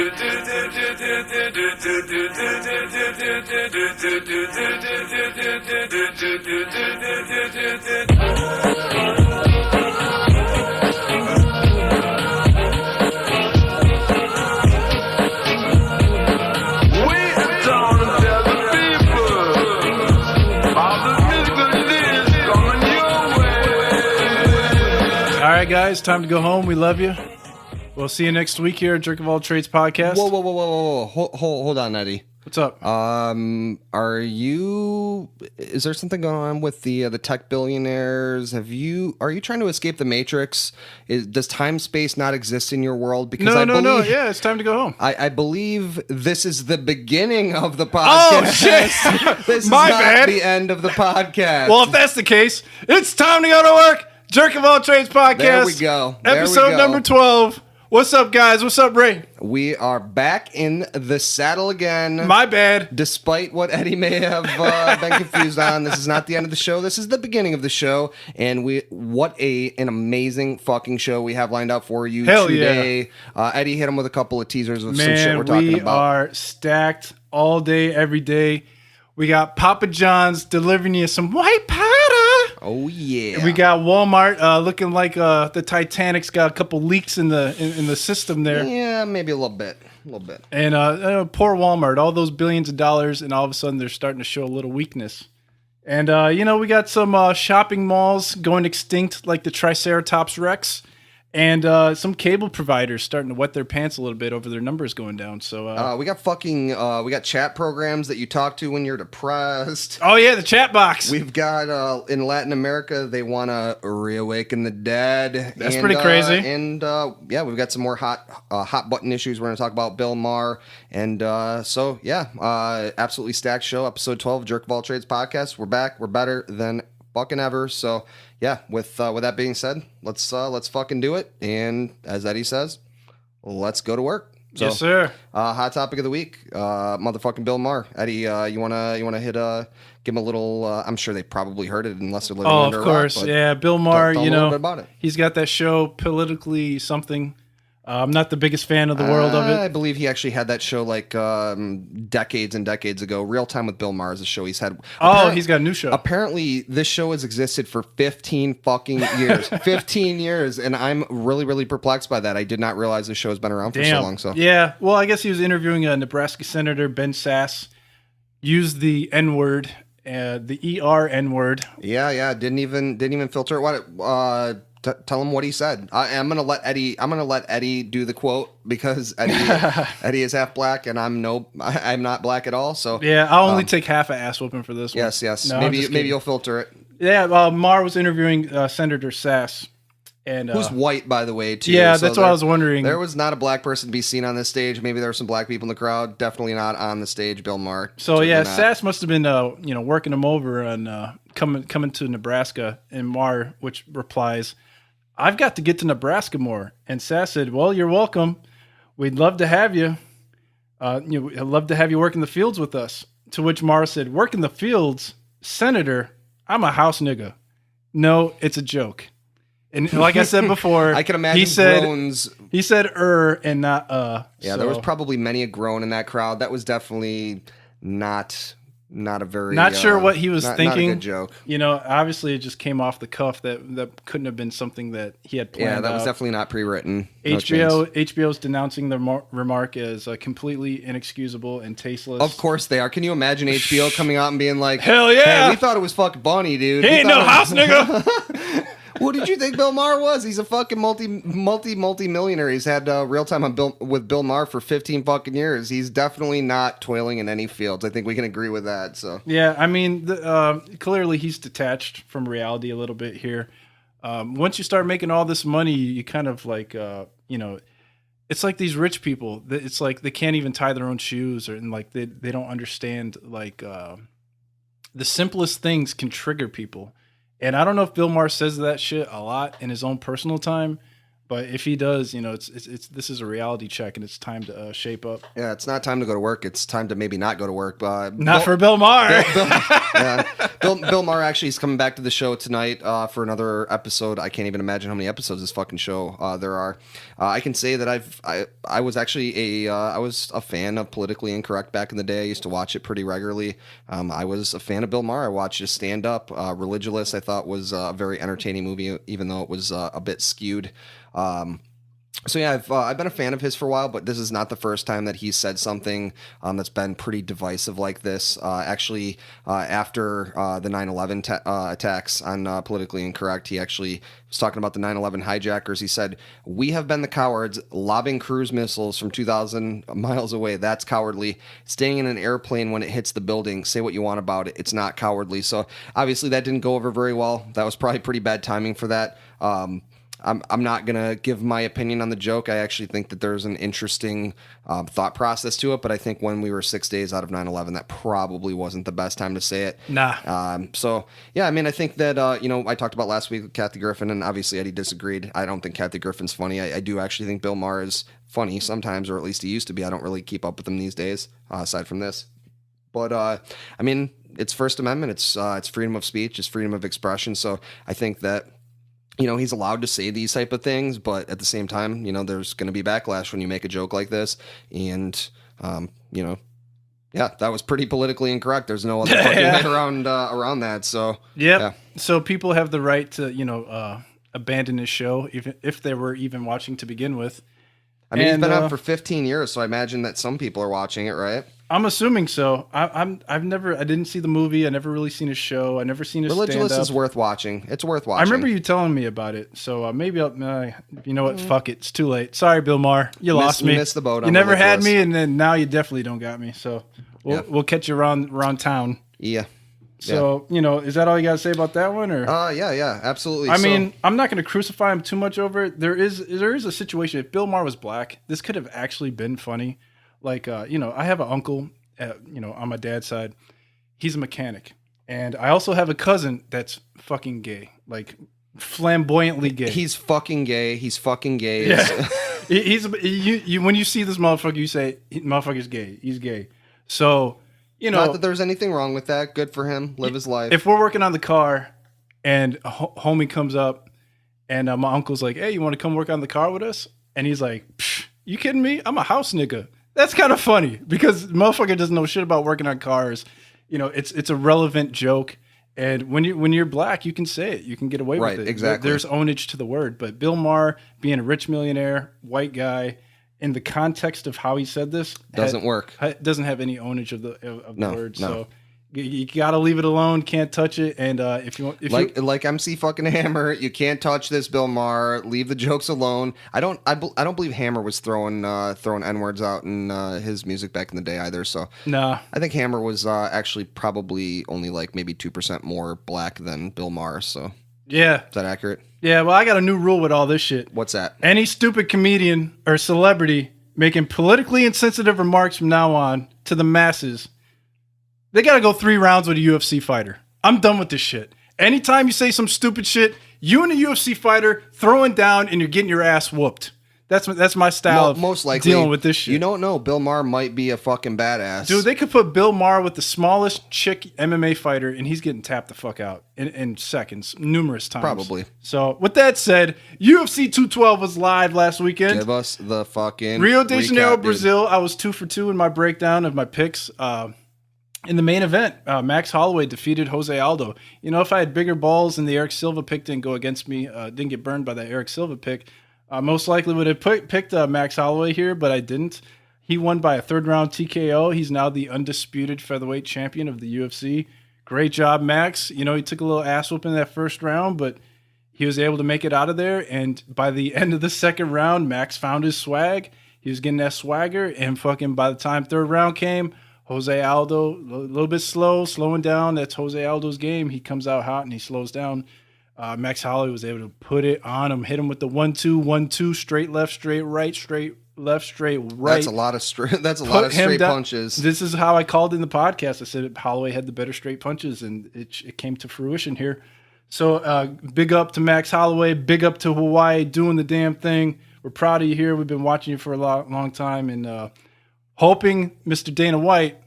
All right, guys, time to go home. We love you. We'll see you next week here at Jerk of All Trades Podcast. Whoa. Hold on, Eddie. What's up? Is there something going on with the tech billionaires? Are you trying to escape the Matrix? Does time space not exist in your world? Because No. Yeah, it's time to go home. I believe this is the beginning of the podcast. Oh, shit. This My is not bad. the end of the podcast. Well, if that's the case, it's time to go to work. Jerk of All Trades Podcast. There we go. Episode number 12. What's up, guys? What's up, Ray? We are back in the saddle again. My bad. Despite what Eddie may have been confused on, this is not the end of the show. This is the beginning of the show. And what an amazing fucking show we have lined up for you today. Yeah. Eddie hit him with a couple of teasers of some shit we're talking about. We are stacked all day, every day. We got Papa John's delivering you some white powder. Oh yeah. We got Wal-Mart looking like the Titanic's got a couple leaks in the system there. Yeah, maybe a little bit. And poor Wal-Mart, all those billions of dollars, and all of a sudden they're starting to show a little weakness. And we got some shopping malls going extinct, like the Triceratops Rex. And some cable providers starting to wet their pants a little bit over their numbers going down. So we got chat programs that you talk to when you're depressed. Oh yeah, the Chatbox. We've got in Latin America they want to reawaken the dead. That's pretty crazy. And we've got some more hot button issues. We're going to talk about Bill Maher. And absolutely stacked show. Episode 12, Jerk of All Trades Podcast. We're back. We're better than fucking ever. So yeah, with that being said, let's fucking do it. And as Eddie says, let's go to work. So, yes, sir. Hot topic of the week, motherfucking Bill Maher. Eddie, you wanna hit give him a little? I'm sure they probably heard it unless they're living under a rock. Oh, of course, yeah. Bill Maher, tell a little bit about it. He's got that show, Politically Something. I'm not the biggest fan of the world of it. I believe he actually had that show like decades and decades ago. Real Time with Bill Maher is a show he's had. He's got a new show. Apparently, this show has existed for 15 fucking years. 15 years, and I'm really, really perplexed by that. I did not realize this show has been around for so long. So yeah, well, I guess he was interviewing a Nebraska Senator, Ben Sasse, used the N-word, the ER N-word. Yeah, didn't even filter it. What? Tell him what he said. I'm gonna let Eddie do the quote because Eddie is half black and I'm not black at all. So yeah, I'll only take half an ass whooping for this one. Yes. No, maybe you'll filter it. Yeah, Maher was interviewing Senator Sasse, and who's white, by the way, too. Yeah, so that's what I was wondering. There was not a black person to be seen on this stage. Maybe there were some black people in the crowd. Definitely not on the stage. Bill Maher. So yeah, Sasse must have been working him over on coming to Nebraska, and Maher, which replies, "I've got to get to Nebraska more." And Sasse said, "Well, you're welcome. We'd love to have you. I'd love to have you work in the fields with us." To which Maher said, "Work in the fields? Senator, I'm a house nigga. No, it's a joke." And like I said before, I can imagine groans. He said and not Yeah, there was probably many a groan in that crowd. That was definitely not a very not sure what he was thinking. Not a good joke. Obviously it just came off the cuff. That couldn't have been something that he had planned. Yeah, that was definitely not pre-written. HBO's denouncing the remark as completely inexcusable and tasteless. Of course they are. Can you imagine HBO coming out and being like, "Hell yeah, hey, we thought it was fucking funny, dude. He ain't no house nigga." What did you think Bill Maher was? He's a fucking multi-millionaire. He's had Real Time with Bill Maher for 15 fucking years. He's definitely not toiling in any fields. I think we can agree with that. So yeah, I mean, clearly he's detached from reality a little bit here. Once you start making all this money, you kind of like, it's like these rich people. It's like they can't even tie their own shoes, and like they don't understand like the simplest things can trigger people. And I don't know if Bill Maher says that shit a lot in his own personal time, But if he does, it's this is a reality check, and it's time to shape up. Yeah, it's not time to go to work. It's time to maybe not go to work. Not for Bill Maher. Bill Maher actually is coming back to the show tonight for another episode. I can't even imagine how many episodes this fucking show there are. I can say that I was actually I was a fan of Politically Incorrect back in the day. I used to watch it pretty regularly. I was a fan of Bill Maher. I watched his stand up. Religulous, I thought, was a very entertaining movie, even though it was a bit skewed. So yeah, I've been a fan of his for a while, but this is not the first time that he's said something that's been pretty divisive like this. Actually, after the 9/11 attacks on Politically Incorrect, he actually was talking about the 9/11 hijackers. He said, "We have been the cowards lobbing cruise missiles from 2,000 miles away. That's cowardly. Staying in an airplane when it hits the building. Say what you want about it. It's not cowardly." So obviously that didn't go over very well. That was probably pretty bad timing for that. I'm not going to give my opinion on the joke. I actually think that there's an interesting thought process to it, but I think when we were 6 days out of 9/11, that probably wasn't the best time to say it. Nah. So, yeah, I mean, I think that, I talked about last week with Kathy Griffin, and obviously Eddie disagreed. I don't think Kathy Griffin's funny. I do actually think Bill Maher is funny sometimes, or at least he used to be. I don't really keep up with him these days, aside from this. But, I mean, it's First Amendment. It's freedom of speech. It's freedom of expression. So I think that he's allowed to say these type of things, but at the same time, there's going to be backlash when you make a joke like this. And, yeah, that was pretty politically incorrect. There's no other fucking way around that. So, yeah. So people have the right to, abandon his show, even if they were even watching to begin with. I mean, he's been up for 15 years, so I imagine that some people are watching it, right? I'm assuming so. I didn't see the movie. I never really seen his show. I never seen his stand-up. Religulous is worth watching. It's worth watching. I remember you telling me about it. So maybe you know what? Fuck it. It's too late. Sorry, Bill Maher. You lost me. You missed the boat. You never had me, and then now you definitely don't got me. So we'll catch you around town. Yeah. So, is that all you got to say about that one? Or yeah, absolutely. I mean, I'm not going to crucify him too much over it. There is a situation. If Bill Maher was black, this could have actually been funny. Like, I have an uncle, on my dad's side. He's a mechanic. And I also have a cousin that's fucking gay. Like, flamboyantly gay. He's fucking gay. He's fucking gay. Yeah. When you see this motherfucker, you say, motherfucker's gay. He's gay. So... not that there's anything wrong with that. Good for him. Live his life. If we're working on the car and a homie comes up and my uncle's like, "Hey, you want to come work on the car with us?" And he's like, "You kidding me? I'm a house nigga." That's kind of funny because the motherfucker doesn't know shit about working on cars. It's a relevant joke. And when you're black, you can say it. You can get away with it. Right, exactly. There's ownage to the word. But Bill Maher, being a rich millionaire, white guy, in the context of how he said this, doesn't work. It doesn't have any ownage of the word. No. So you got to leave it alone. Can't touch it. And if you want, like MC fucking Hammer, you can't touch this, Bill Maher. Leave the jokes alone. I don't believe Hammer was throwing N-words out in his music back in the day either. So nah, I think Hammer was actually probably only like maybe 2% more black than Bill Maher. So yeah, is that accurate? Yeah, well, I got a new rule with all this shit. What's that? Any stupid comedian or celebrity making politically insensitive remarks from now on to the masses, they got to go 3 rounds with a UFC fighter. I'm done with this shit. Anytime you say some stupid shit, you and a UFC fighter throwing down and you're getting your ass whooped. That's my style of most likely dealing with this shit. You don't know. Bill Maher might be a fucking badass. Dude, they could put Bill Maher with the smallest chick MMA fighter and he's getting tapped the fuck out in seconds, numerous times. Probably. So, with that said, UFC 212 was live last weekend. Give us the fucking Rio de Janeiro, recap, Brazil. I was 2 for 2 in my breakdown of my picks. In the main event, Max Holloway defeated Jose Aldo. If I had bigger balls and the Eric Silva pick didn't go against me, didn't get burned by that Eric Silva pick, most likely would have picked Max Holloway here, but I didn't. He won by a 3rd round TKO. He's now the undisputed featherweight champion of the UFC. Great job, Max. He took a little ass whooping in that 1st round, but he was able to make it out of there. And by the end of the 2nd round, Max found his swag. He was getting that swagger, and fucking by the time 3rd round came, Jose Aldo, a little bit slowing down. That's Jose Aldo's game. He comes out hot and he slows down. Max Holloway was able to put it on him, hit him with the 1-2, 1-2, straight left, straight right, straight left, straight right. That's a lot of straight punches. This is how I called in the podcast. I said Holloway had the better straight punches, and it came to fruition here. So big up to Max Holloway. Big up to Hawaii doing the damn thing. We're proud of you here. We've been watching you for a long time and hoping Mr. Dana White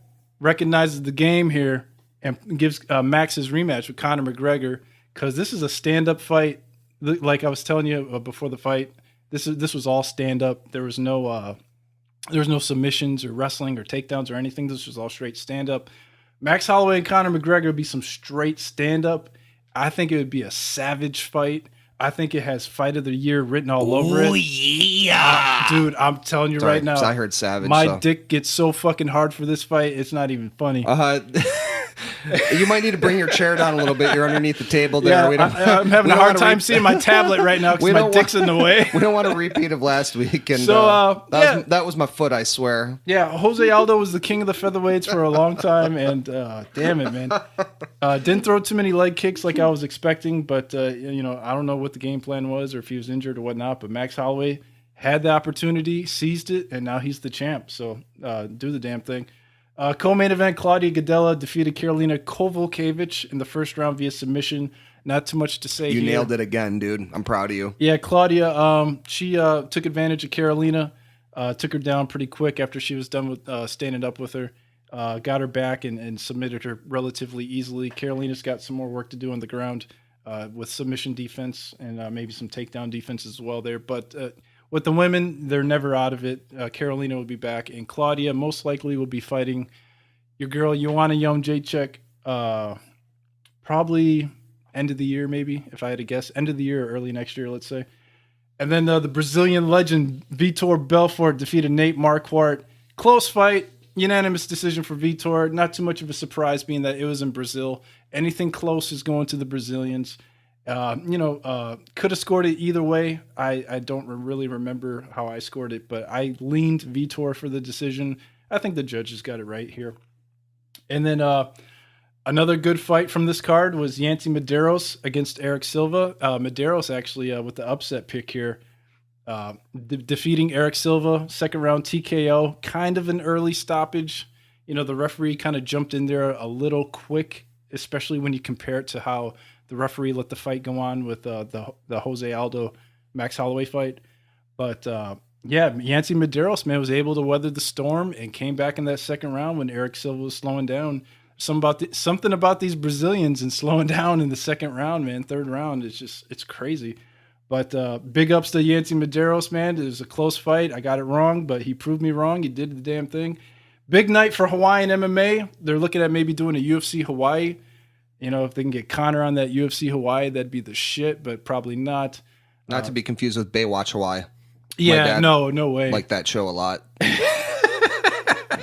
recognizes the game here and gives Max his rematch with Conor McGregor, because this is a stand-up fight. Like I was telling you before the fight, this was all stand-up. There was no submissions or wrestling or takedowns or anything. This was all straight stand-up. Max Holloway and Conor McGregor would be some straight stand-up. I think it would be a savage fight. I think it has Fight of the Year written all over it. Oh, yeah. Dude, I'm telling you right now. I heard savage. My dick gets so fucking hard for this fight. It's not even funny. You might need to bring your chair down a little bit. You're underneath the table there. Yeah, I'm having a hard time seeing my tablet right now because my dick's in the way. We don't want a repeat of last week. And that was my foot, I swear. Yeah, Jose Aldo was the king of the featherweights for a long time, and damn it, man. Didn't throw too many leg kicks like I was expecting, but I don't know what the game plan was or if he was injured or whatnot, but Max Holloway had the opportunity, seized it, and now he's the champ. So do the damn thing. Co-main event, Claudia Gadelha defeated Karolina Kowalkiewicz in the first round via submission. Not too much to say here. You nailed it again, dude. I'm proud of you. Yeah, Claudia, she took advantage of Karolina, took her down pretty quick after she was done with standing up with her, got her back and submitted her relatively easily. Karolina's got some more work to do on the ground with submission defense and maybe some takedown defense as well there. But with the women, they're never out of it. Karolina will be back, and Claudia most likely will be fighting your girl Joanna Jędrzejczyk probably end of the year, maybe, if I had to guess. End of the year or early next year, let's say. And then the Brazilian legend Vitor Belfort defeated Nate Marquardt. Close fight, unanimous decision for Vitor. Not too much of a surprise being that it was in Brazil. Anything close is going to the Brazilians. Could have scored it either way. I don't really remember how I scored it, but I leaned Vitor for the decision. I think the judges got it right here. And then another good fight from this card was Yancy Medeiros against Eric Silva. Medeiros actually with the upset pick here, defeating Eric Silva, second round TKO, kind of an early stoppage. The referee kind of jumped in there a little quick, especially when you compare it to how the referee let the fight go on with the Jose Aldo Max Holloway fight. But Yancy Medeiros, man, was able to weather the storm and came back in that second round when Eric Silva was slowing down. Something about these Brazilians and slowing down in the second round, man. Third round, it's crazy. But big ups to Yancy Medeiros, man. It was a close fight. I got it wrong, but he proved me wrong. He did the damn thing. Big night for Hawaiian MMA. They're looking at maybe doing a UFC Hawaii. If they can get Conor on that UFC Hawaii, that'd be the shit, but probably not. Not to be confused with Baywatch Hawaii. Yeah, no way. Like that show a lot.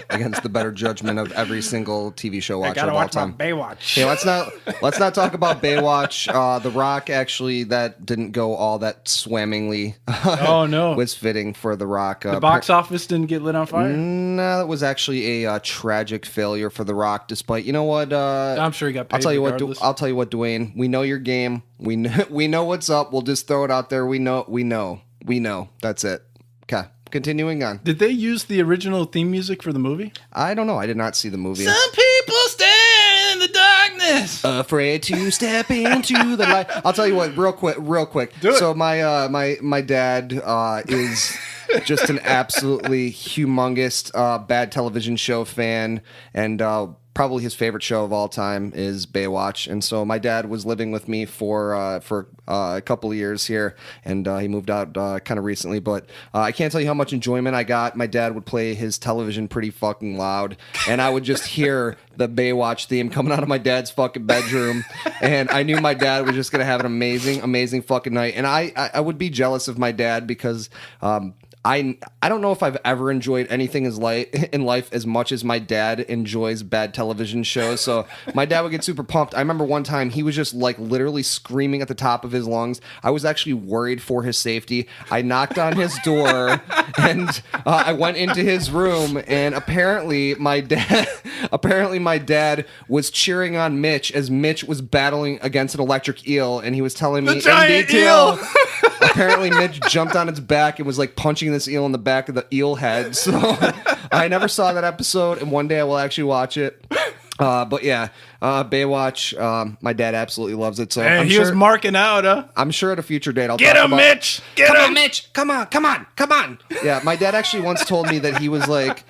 Against the better judgment of every single TV show watcher of all time. Baywatch. Hey, let's not talk about Baywatch. The Rock actually, that didn't go all that swimmingly. Oh no, was fitting for The Rock. The box office didn't get lit on fire. No, that was actually a tragic failure for The Rock. Despite what, I'm sure he got paid. I'll tell you what, Dwayne. We know your game. We know what's up. We'll just throw it out there. We know. That's it. Okay. Continuing on. Did they use the original theme music for the movie? I don't know. I did not see the movie. Some people stand in the darkness, afraid to step into the light. I'll tell you what, real quick. Do it. So my dad is just an absolutely humongous bad television show fan, and probably his favorite show of all time is Baywatch. And so my dad was living with me for a couple of years here, and he moved out kind of recently. But I can't tell you how much enjoyment I got. My dad would play his television pretty fucking loud, and I would just hear the Baywatch theme coming out of my dad's fucking bedroom. And I knew my dad was just going to have an amazing fucking night. And I would be jealous of my dad because I don't know if I've ever enjoyed anything in life as much as my dad enjoys bad television shows. So my dad would get super pumped. I remember one time he was just like literally screaming at the top of his lungs. I was actually worried for his safety. I knocked on his door and I went into his room, and apparently my dad was cheering on Mitch as Mitch was battling against an electric eel, and he was telling me in detail. Apparently, Mitch jumped on its back and was like punching this eel in the back of the eel head. So I never saw that episode, and one day I will actually watch it. But yeah, Baywatch. My dad absolutely loves it. So Man, he was marking out, huh? I'm sure at a future date I'll get talk him, about, Mitch. Get come him, on, Mitch. Come on. Yeah, my dad actually once told me that he was like,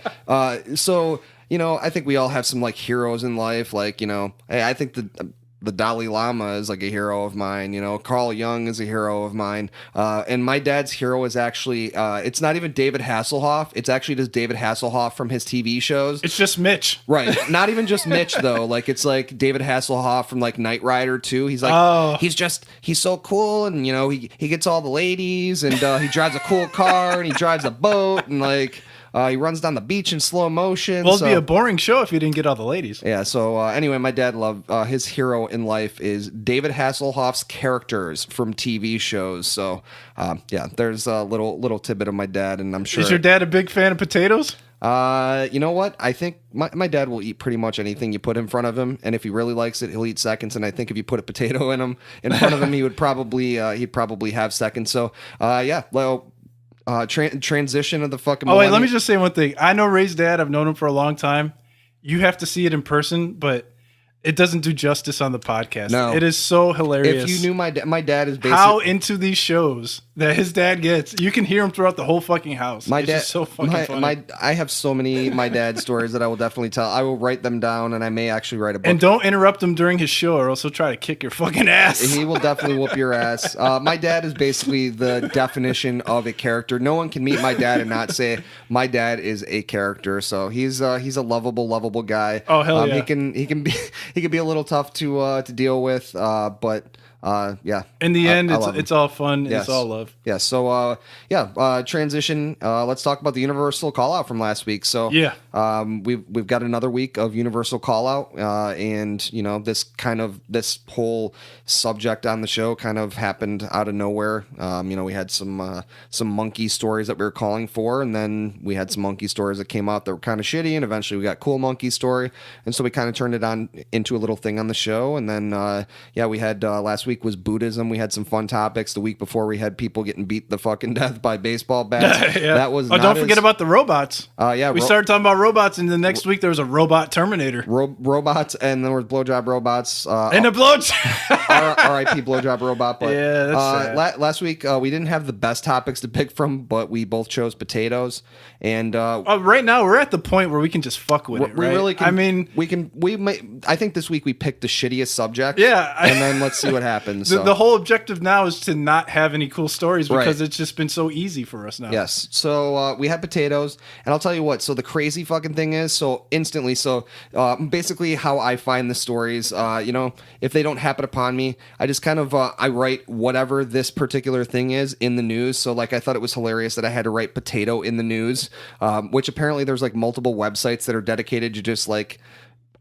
so I think we all have some like heroes in life. Like hey, I think the Dalai Lama is like a hero of mine. Carl Jung is a hero of mine. And my dad's hero is actually, it's not even David Hasselhoff. It's actually just David Hasselhoff from his TV shows. It's just Mitch. Right. Not even just Mitch, though. Like, it's like David Hasselhoff from like Knight Rider, too. He's like, he's so cool. And, he gets all the ladies and he drives a cool car and he drives a boat and like, he runs down the beach in slow motion. Well, it'd be a boring show if you didn't get all the ladies. Yeah. So anyway, my dad loved his hero in life is David Hasselhoff's characters from TV shows. So yeah, there's a little tidbit of my dad, and I'm sure. Is your dad a big fan of potatoes? You know what? I think my dad will eat pretty much anything you put in front of him, and if he really likes it, he'll eat seconds. And I think if you put a potato in front of him, he would probably he'd probably have seconds. So yeah, well. Transition of the fucking millennium. Wait, let me just say one thing. I know Ray's dad. I've known him for a long time. You have to see it in person, but it doesn't do justice on the podcast. No. It is so hilarious. If you knew my dad is basically... How into these shows that his dad gets. You can hear him throughout the whole fucking house. It's just so fucking funny. I have so many my dad stories that I will definitely tell. I will write them down, and I may actually write a book. And don't interrupt him during his show, or else he'll try to kick your fucking ass. He will definitely whoop your ass. My dad is basically the definition of a character. No one can meet my dad and not say my dad is a character. So he's a lovable guy. Oh hell yeah. He can be a little tough to deal with, but yeah. In the end, it's all fun. Yes. It's all love. Yeah. So transition. Let's talk about the Universal call out from last week. So yeah, we've got another week of Universal call out, and this whole subject on the show kind of happened out of nowhere. We had some monkey stories that we were calling for, and then we had some monkey stories that came out that were kind of shitty, and eventually we got cool monkey story, and so we kind of turned it on into a little thing on the show, and then we had last week was Buddhism. We had some fun topics. The week before we had people getting beat the fucking death by baseball bats. Yeah. That was don't forget about the robots. Yeah, we started talking about robots, and the next week there was a robot Terminator. Robots, and there was blowjob robots. And a blowjob. R.I.P. blowjob robot. But yeah, that's last week we didn't have the best topics to pick from, but we both chose potatoes. And right now we're at the point where we can just fuck with it. We right? really can. I mean, I think this week we picked the shittiest subject. Yeah, and then let's see what happens. The whole objective now is to not have any cool stories because it's just been so easy for us now. Yes. So we had potatoes, and I'll tell you what. So the crazy fucking thing is, basically how I find the stories, if they don't happen upon me, I just kind of I write whatever this particular thing is in the news. So like I thought it was hilarious that I had to write potato in the news, which apparently there's like multiple websites that are dedicated to just like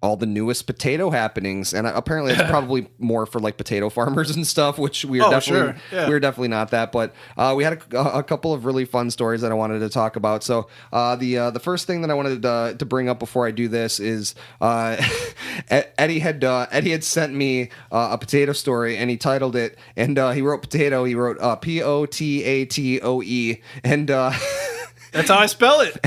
all the newest potato happenings, and apparently it's probably more for like potato farmers and stuff, which we are definitely not that. But we had a couple of really fun stories that I wanted to talk about. So the first thing that I wanted to bring up before I do this is Eddie had sent me a potato story, and he titled it, and he wrote potato. He wrote Potatoe, and that's how I spell it.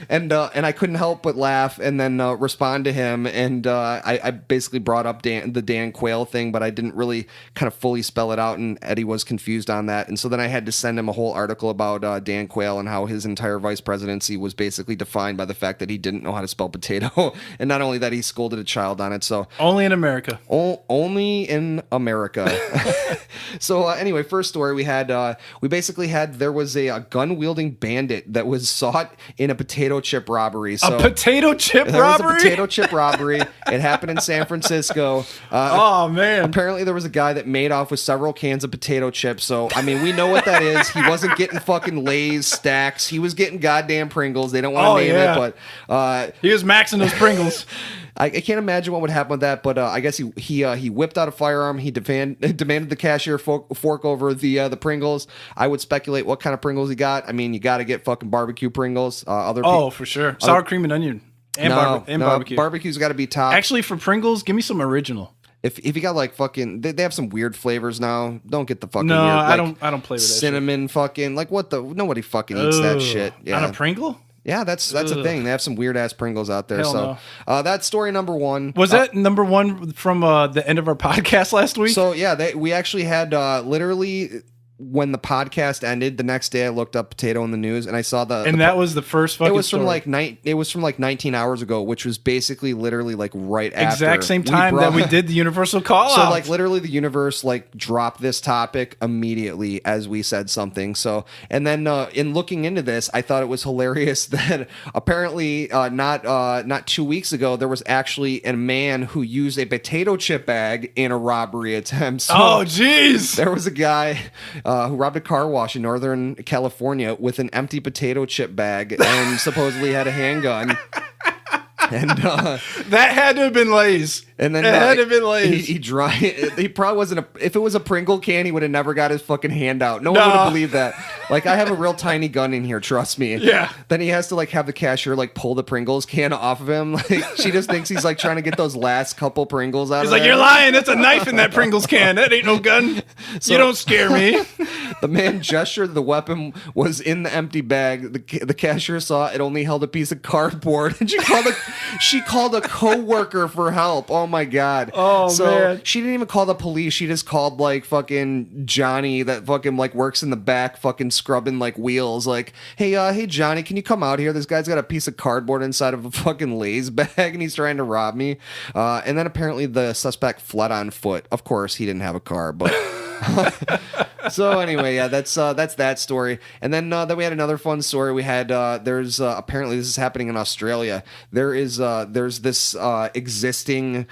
And I couldn't help but laugh and then respond to him. And I basically brought up the Dan Quayle thing, but I didn't really kind of fully spell it out. And Eddie was confused on that. And so then I had to send him a whole article about Dan Quayle and how his entire vice presidency was basically defined by the fact that he didn't know how to spell potato. And not only that, he scolded a child on it. So only in America. Only in America. So anyway, first story we had, there was a gun-wielding bandit that was sought in a potato chip robbery. So a potato chip there robbery? Was a potato chip robbery. It happened in San Francisco. Oh, man. Apparently there was a guy that made off with several cans of potato chips. So, I mean, we know what that is. He wasn't getting fucking Lay's stacks. He was getting goddamn Pringles. They don't want to name it, but... he was maxing those Pringles. I can't imagine what would happen with that, but I guess he whipped out a firearm. He demanded the cashier fork over the Pringles. I would speculate what kind of Pringles he got. I mean, you got to get fucking barbecue Pringles. For sure. Sour cream and onion. And barbecue. Barbecue's got to be top. Actually, for Pringles, give me some original. If you got like fucking, they have some weird flavors now. Don't get the fucking weird. Like I don't play with that cinnamon shit. Fucking like what the nobody fucking eats that shit. Yeah. On a Pringle? Yeah, that's a thing. They have some weird ass Pringles out there. Hell so that's story number one. Was that number one from the end of our podcast last week? So yeah, we actually had literally. When the podcast ended, the next day I looked up potato in the news and I saw that was the first fucking it was story. It was from like 19 hours ago, which was basically literally like right after. Exact same time that we did the universal call out. So like literally the universe like dropped this topic immediately as we said something. So, and then in looking into this, I thought it was hilarious that apparently not 2 weeks ago, there was actually a man who used a potato chip bag in a robbery attempt. So oh, jeez. there was a guy who robbed a car wash in Northern California with an empty potato chip bag and supposedly had a handgun. And that had to have been Lay's. And then it had to have been Lay's. He probably wasn't if it was a Pringle can, he would have never got his fucking hand out. No one would have believed that. Like, I have a real tiny gun in here, trust me. Yeah. Then he has to like have the cashier like pull the Pringles can off of him. Like, she just thinks he's like trying to get those last couple Pringles out He's of like, there. you're lying. It's a knife in that Pringles can. That ain't no gun. You don't scare me. The man gestured the weapon was in the empty bag. The cashier saw it only held a piece of cardboard, and she called a coworker for help. Oh my god. Oh man. She didn't even call the police. She just called like fucking Johnny that fucking like works in the back fucking scrubbing like wheels. Like, hey Johnny, can you come out here? This guy's got a piece of cardboard inside of a fucking Lay's bag and he's trying to rob me. And then apparently the suspect fled on foot. Of course, he didn't have a car, but so anyway, yeah, that's that story. And then we had another fun story. We had there's apparently this is happening in Australia. There's this existing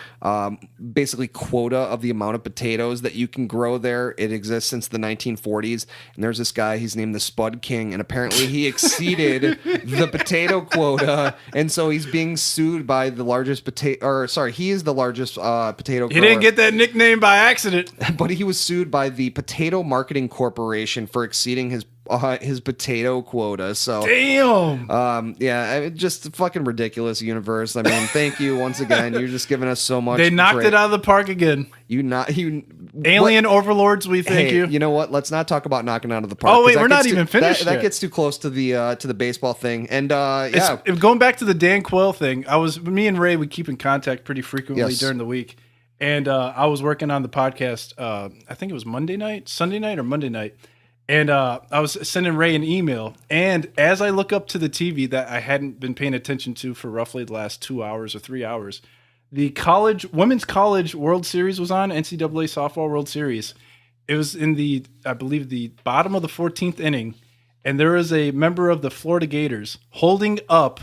basically quota of the amount of potatoes that you can grow there. It exists since the 1940s. And there's this guy, he's named the Spud King, and apparently he exceeded the potato quota, and so he's being sued by the largest he is the largest potato grower. He didn't get that nickname by accident. But he was sued by the Potato Marketing Corporation for exceeding his potato quota. So damn. Yeah, just fucking ridiculous universe. I mean, thank you once again. You're just giving us so much. They knocked it out of the park again. Alien overlords. We thank you. You know what? Let's not talk about knocking out of the park. Oh wait, we're not even finished. That gets too close to the baseball thing. And going back to the Dan Quayle thing. Me and Ray, we keep in contact pretty frequently during the week. And I was working on the podcast, I think it was Sunday night or Monday night. And I was sending Ray an email. And as I look up to the TV that I hadn't been paying attention to for roughly the last 2 hours or 3 hours, the women's college World Series was on, NCAA Softball World Series. It was in I believe the bottom of the 14th inning. And there was a member of the Florida Gators holding up,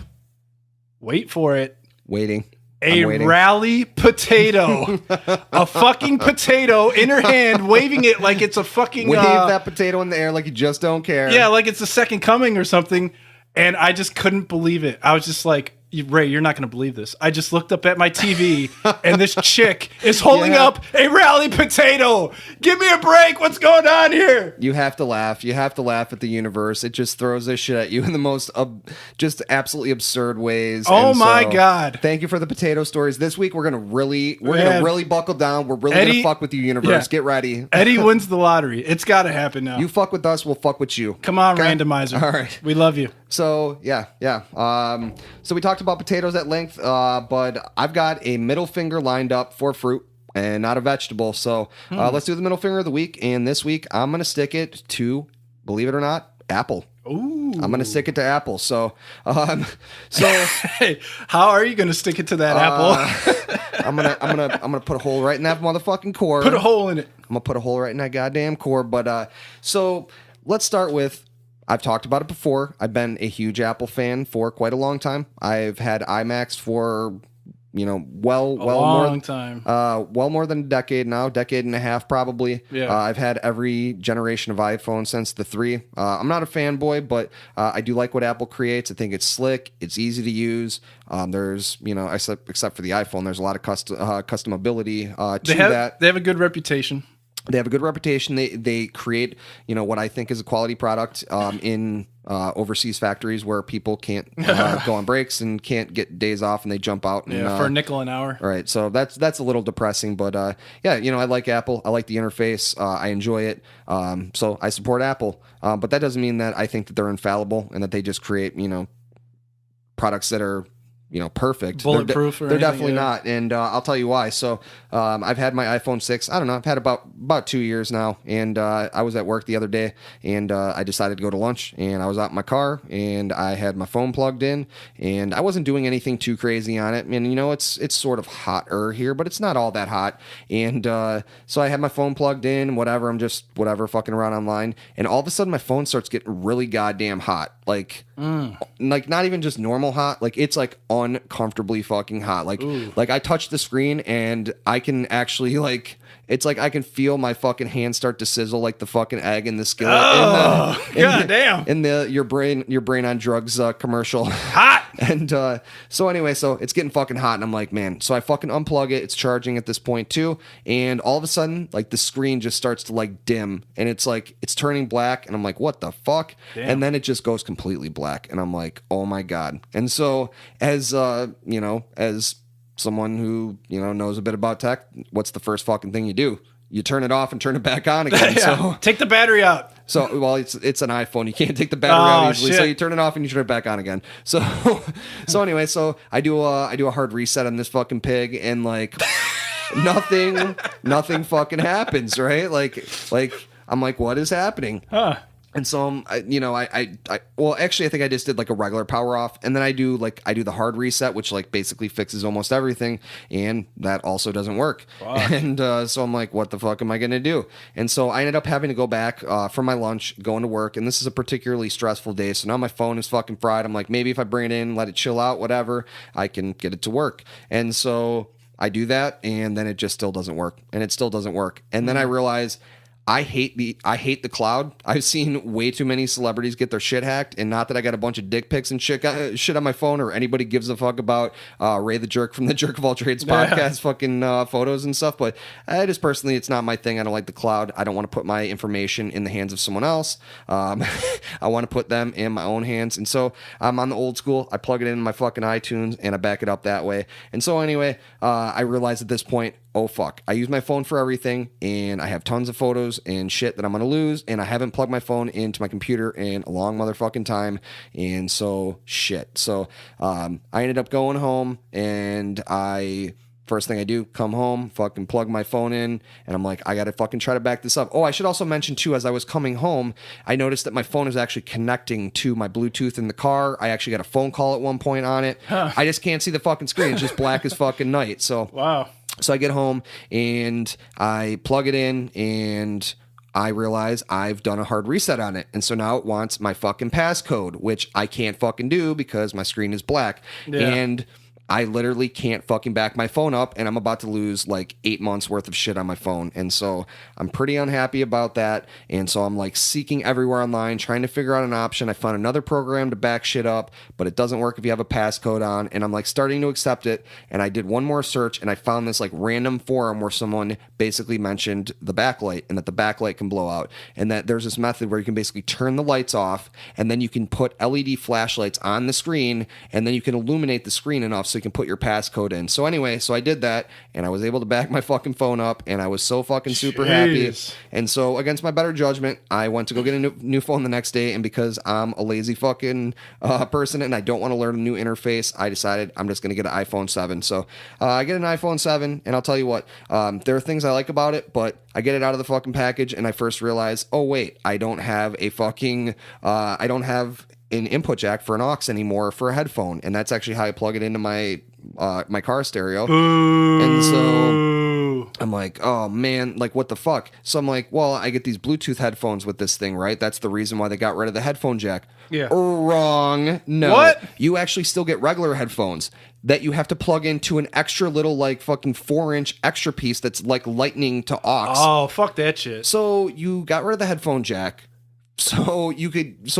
wait for it. Waiting. A rally potato, a fucking potato in her hand, waving it like it's a fucking wave that potato in the air like you just don't care. Yeah, like it's the second coming or something. And I just couldn't believe it. I was just like, Ray, you're not going to believe this. I just looked up at my TV and this chick is holding up a rally potato. Give me a break. What's going on here? You have to laugh. You have to laugh at the universe. It just throws this shit at you in the most just absolutely absurd ways. Oh my God. Thank you for the potato stories. This week we're going to really buckle down. We're really going to fuck with you, universe. Get ready. Eddie wins the lottery. It's got to happen now. You fuck with us, we'll fuck with you. Come on, randomizer. All right. We love you. So, yeah. So we talked about potatoes at length, but I've got a middle finger lined up for fruit and not a vegetable. So let's do the middle finger of the week. And this week, I'm going to stick it to, believe it or not, apple. Ooh. I'm going to stick it to apple. So, hey, how are you going to stick it to that apple? I'm gonna put a hole right in that motherfucking core. Put a hole in it. I'm gonna put a hole right in that goddamn core. But so let's start with. I've talked about it before. I've been a huge Apple fan for quite a long time. I've had iMacs for, well more than a decade now, decade and a half probably. Yeah. I've had every generation of iPhone since the 3. I'm not a fanboy, but I do like what Apple creates. I think it's slick. It's easy to use. There's, except for the iPhone, there's a lot of customability that. They have a good reputation. They have a good reputation. They create, what I think is a quality product in overseas factories where people can't go on breaks and can't get days off, and they jump out. And, for a nickel an hour. Right. So that's a little depressing, but I like Apple. I like the interface. I enjoy it. So I support Apple. But that doesn't mean that I think that they're infallible and that they just create, products that are, perfect. Bulletproof They're definitely not. And I'll tell you why. So I've had my iPhone 6. I don't know. I've had about 2 years now. And I was at work the other day and I decided to go to lunch and I was out in my car and I had my phone plugged in and I wasn't doing anything too crazy on it. And, it's sort of hotter here, but it's not all that hot. And so I had my phone plugged in, whatever. I'm just fucking around online. And all of a sudden my phone starts getting really goddamn hot. Like not even just normal hot. Like it's like uncomfortably fucking hot. Like I touch the screen and I can actually it's like I can feel my fucking hands start to sizzle like the fucking egg in the skillet. Damn. In the your brain on drugs commercial. Hot. And so anyway, so it's getting fucking hot and I'm like, man. So I fucking unplug it. It's charging at this point too. And all of a sudden, like the screen just starts to like dim and it's like it's turning black and I'm like, what the fuck? Damn. And then it just goes completely black and I'm like, oh my God. And so as as someone who, knows a bit about tech, what's the first fucking thing you do? You turn it off and turn it back on again. Yeah. So take the battery out. So, well, it's an iPhone. You can't take the battery out easily. Shit. So you turn it off and you turn it back on again. So, anyway, so I do a hard reset on this fucking pig and like nothing fucking happens, right? Like I'm like, what is happening? Huh. And so, well, actually, I think I just did like a regular power off, and then I do the hard reset, which like basically fixes almost everything, and that also doesn't work. Fuck. And so I'm like, what the fuck am I gonna do? And so I ended up having to go back from my lunch, going to work, and this is a particularly stressful day. So now my phone is fucking fried. I'm like, maybe if I bring it in, let it chill out, whatever, I can get it to work. And so I do that, and then it just still doesn't work, and it still doesn't work. And then I realize I hate the cloud. I've seen way too many celebrities get their shit hacked, and not that I got a bunch of dick pics and shit on my phone, or anybody gives a fuck about Ray the Jerk from the Jerk of All Trades podcast, fucking photos and stuff. But I just personally, it's not my thing. I don't like the cloud. I don't want to put my information in the hands of someone else. I want to put them in my own hands, and so I'm on the old school. I plug it in my fucking iTunes and I back it up that way. And so anyway, I realized at this point, oh fuck, I use my phone for everything and I have tons of photos and shit that I'm gonna lose, and I haven't plugged my phone into my computer in a long motherfucking time, and so shit. So I ended up going home and first thing I do, come home, fucking plug my phone in, and I'm like, I gotta fucking try to back this up. Oh, I should also mention too, as I was coming home, I noticed that my phone is actually connecting to my Bluetooth in the car. I actually got a phone call at one point on it. Huh. I just can't see the fucking screen. It's just black as fucking night. So wow. So I get home and I plug it in and I realize I've done a hard reset on it. And so now it wants my fucking passcode, which I can't fucking do because my screen is black. Yeah. And I literally can't fucking back my phone up, and I'm about to lose like 8 months worth of shit on my phone. And so I'm pretty unhappy about that. And so I'm like seeking everywhere online, trying to figure out an option. I found another program to back shit up, but it doesn't work if you have a passcode on. And I'm like starting to accept it. And I did one more search and I found this like random forum where someone basically mentioned the backlight and that the backlight can blow out. And that there's this method where you can basically turn the lights off and then you can put LED flashlights on the screen and then you can illuminate the screen enough so you can put your passcode in. So anyway, so I did that and I was able to back my fucking phone up and I was so fucking super happy. And so against my better judgment, I went to go get a new phone the next day, and because I'm a lazy fucking person and I don't want to learn a new interface, I decided I'm just going to get an iPhone 7. So I get an iPhone 7 and I'll tell you what, there are things I like about it, but I get it out of the fucking package and I first realize, oh wait, I don't have a fucking, I don't have an input jack for an aux anymore for a headphone, and that's actually how I plug it into my my car stereo. Ooh. And so I'm like, oh man, like what the fuck? So I'm like, well, I get these Bluetooth headphones with this thing, right? That's the reason why they got rid of the headphone jack. Yeah. Wrong. No. What? You actually still get regular headphones that you have to plug into an extra little like fucking 4-inch extra piece that's like lightning to aux. Oh, fuck that shit. So you got rid of the headphone jack. So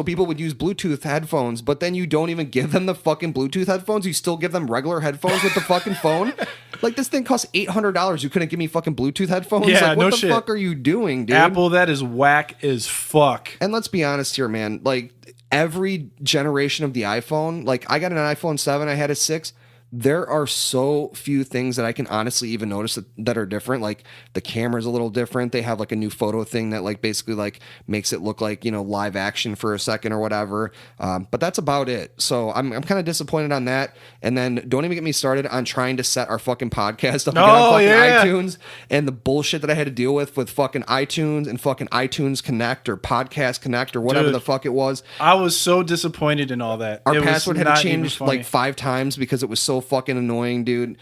people would use Bluetooth headphones, but then you don't even give them the fucking Bluetooth headphones. You still give them regular headphones with the fucking phone. Like, this thing costs $800. You couldn't give me fucking Bluetooth headphones? Yeah, like, what no the shit. Fuck are you doing, dude? Apple, that is whack as fuck. And let's be honest here, man. Like, every generation of the iPhone, like, I got an iPhone 7, I had a 6. there are so few things that I can honestly even notice that are different. Like the camera's a little different. They have like a new photo thing that like basically like makes it look like, live action for a second or whatever. But that's about it. So I'm kind of disappointed on that. And then don't even get me started on trying to set our fucking podcast up again on fucking iTunes and the bullshit that I had to deal with fucking iTunes and fucking iTunes Connect or Podcast Connect or whatever the fuck it was. I was so disappointed in all that. Our password had to change like 5 times because it was so fucking annoying, dude.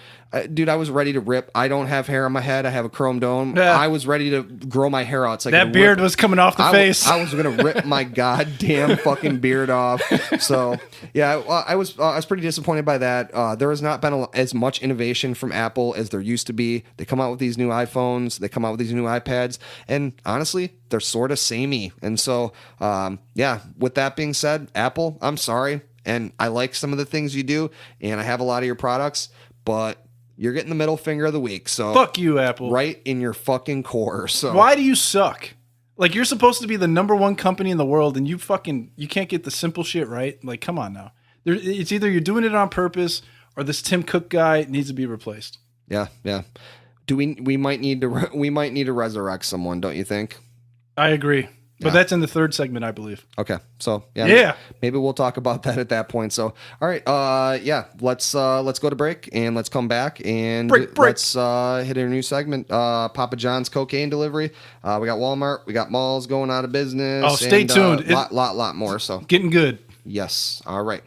Dude, I was ready to rip. I don't have hair on my head. I have a chrome dome. Yeah. I was ready to grow my hair out. It's like that beard was coming off the face. I was going to rip my goddamn fucking beard off. So, yeah, I was pretty disappointed by that. There has not been as much innovation from Apple as there used to be. They come out with these new iPhones. They come out with these new iPads. And honestly, they're sort of samey. And so, yeah, with that being said, Apple, I'm sorry. And I like some of the things you do. And I have a lot of your products. But you're getting the middle finger of the week. So fuck you, Apple. Right in your fucking core. So why do you suck? Like, you're supposed to be the #1 company in the world, and you can't get the simple shit right. Like, come on now. It's either you're doing it on purpose or this Tim Cook guy needs to be replaced. Yeah. Do we might need to resurrect someone, don't you think? I agree. But that's in the 3rd segment, I believe. Okay. So yeah. Maybe we'll talk about that at that point. So all right, let's go to break and let's come back and let's hit a new segment. Papa John's cocaine delivery. We got Wal-Mart, we got malls going out of business. Oh, stay tuned. Lot more. So getting good. Yes. All right.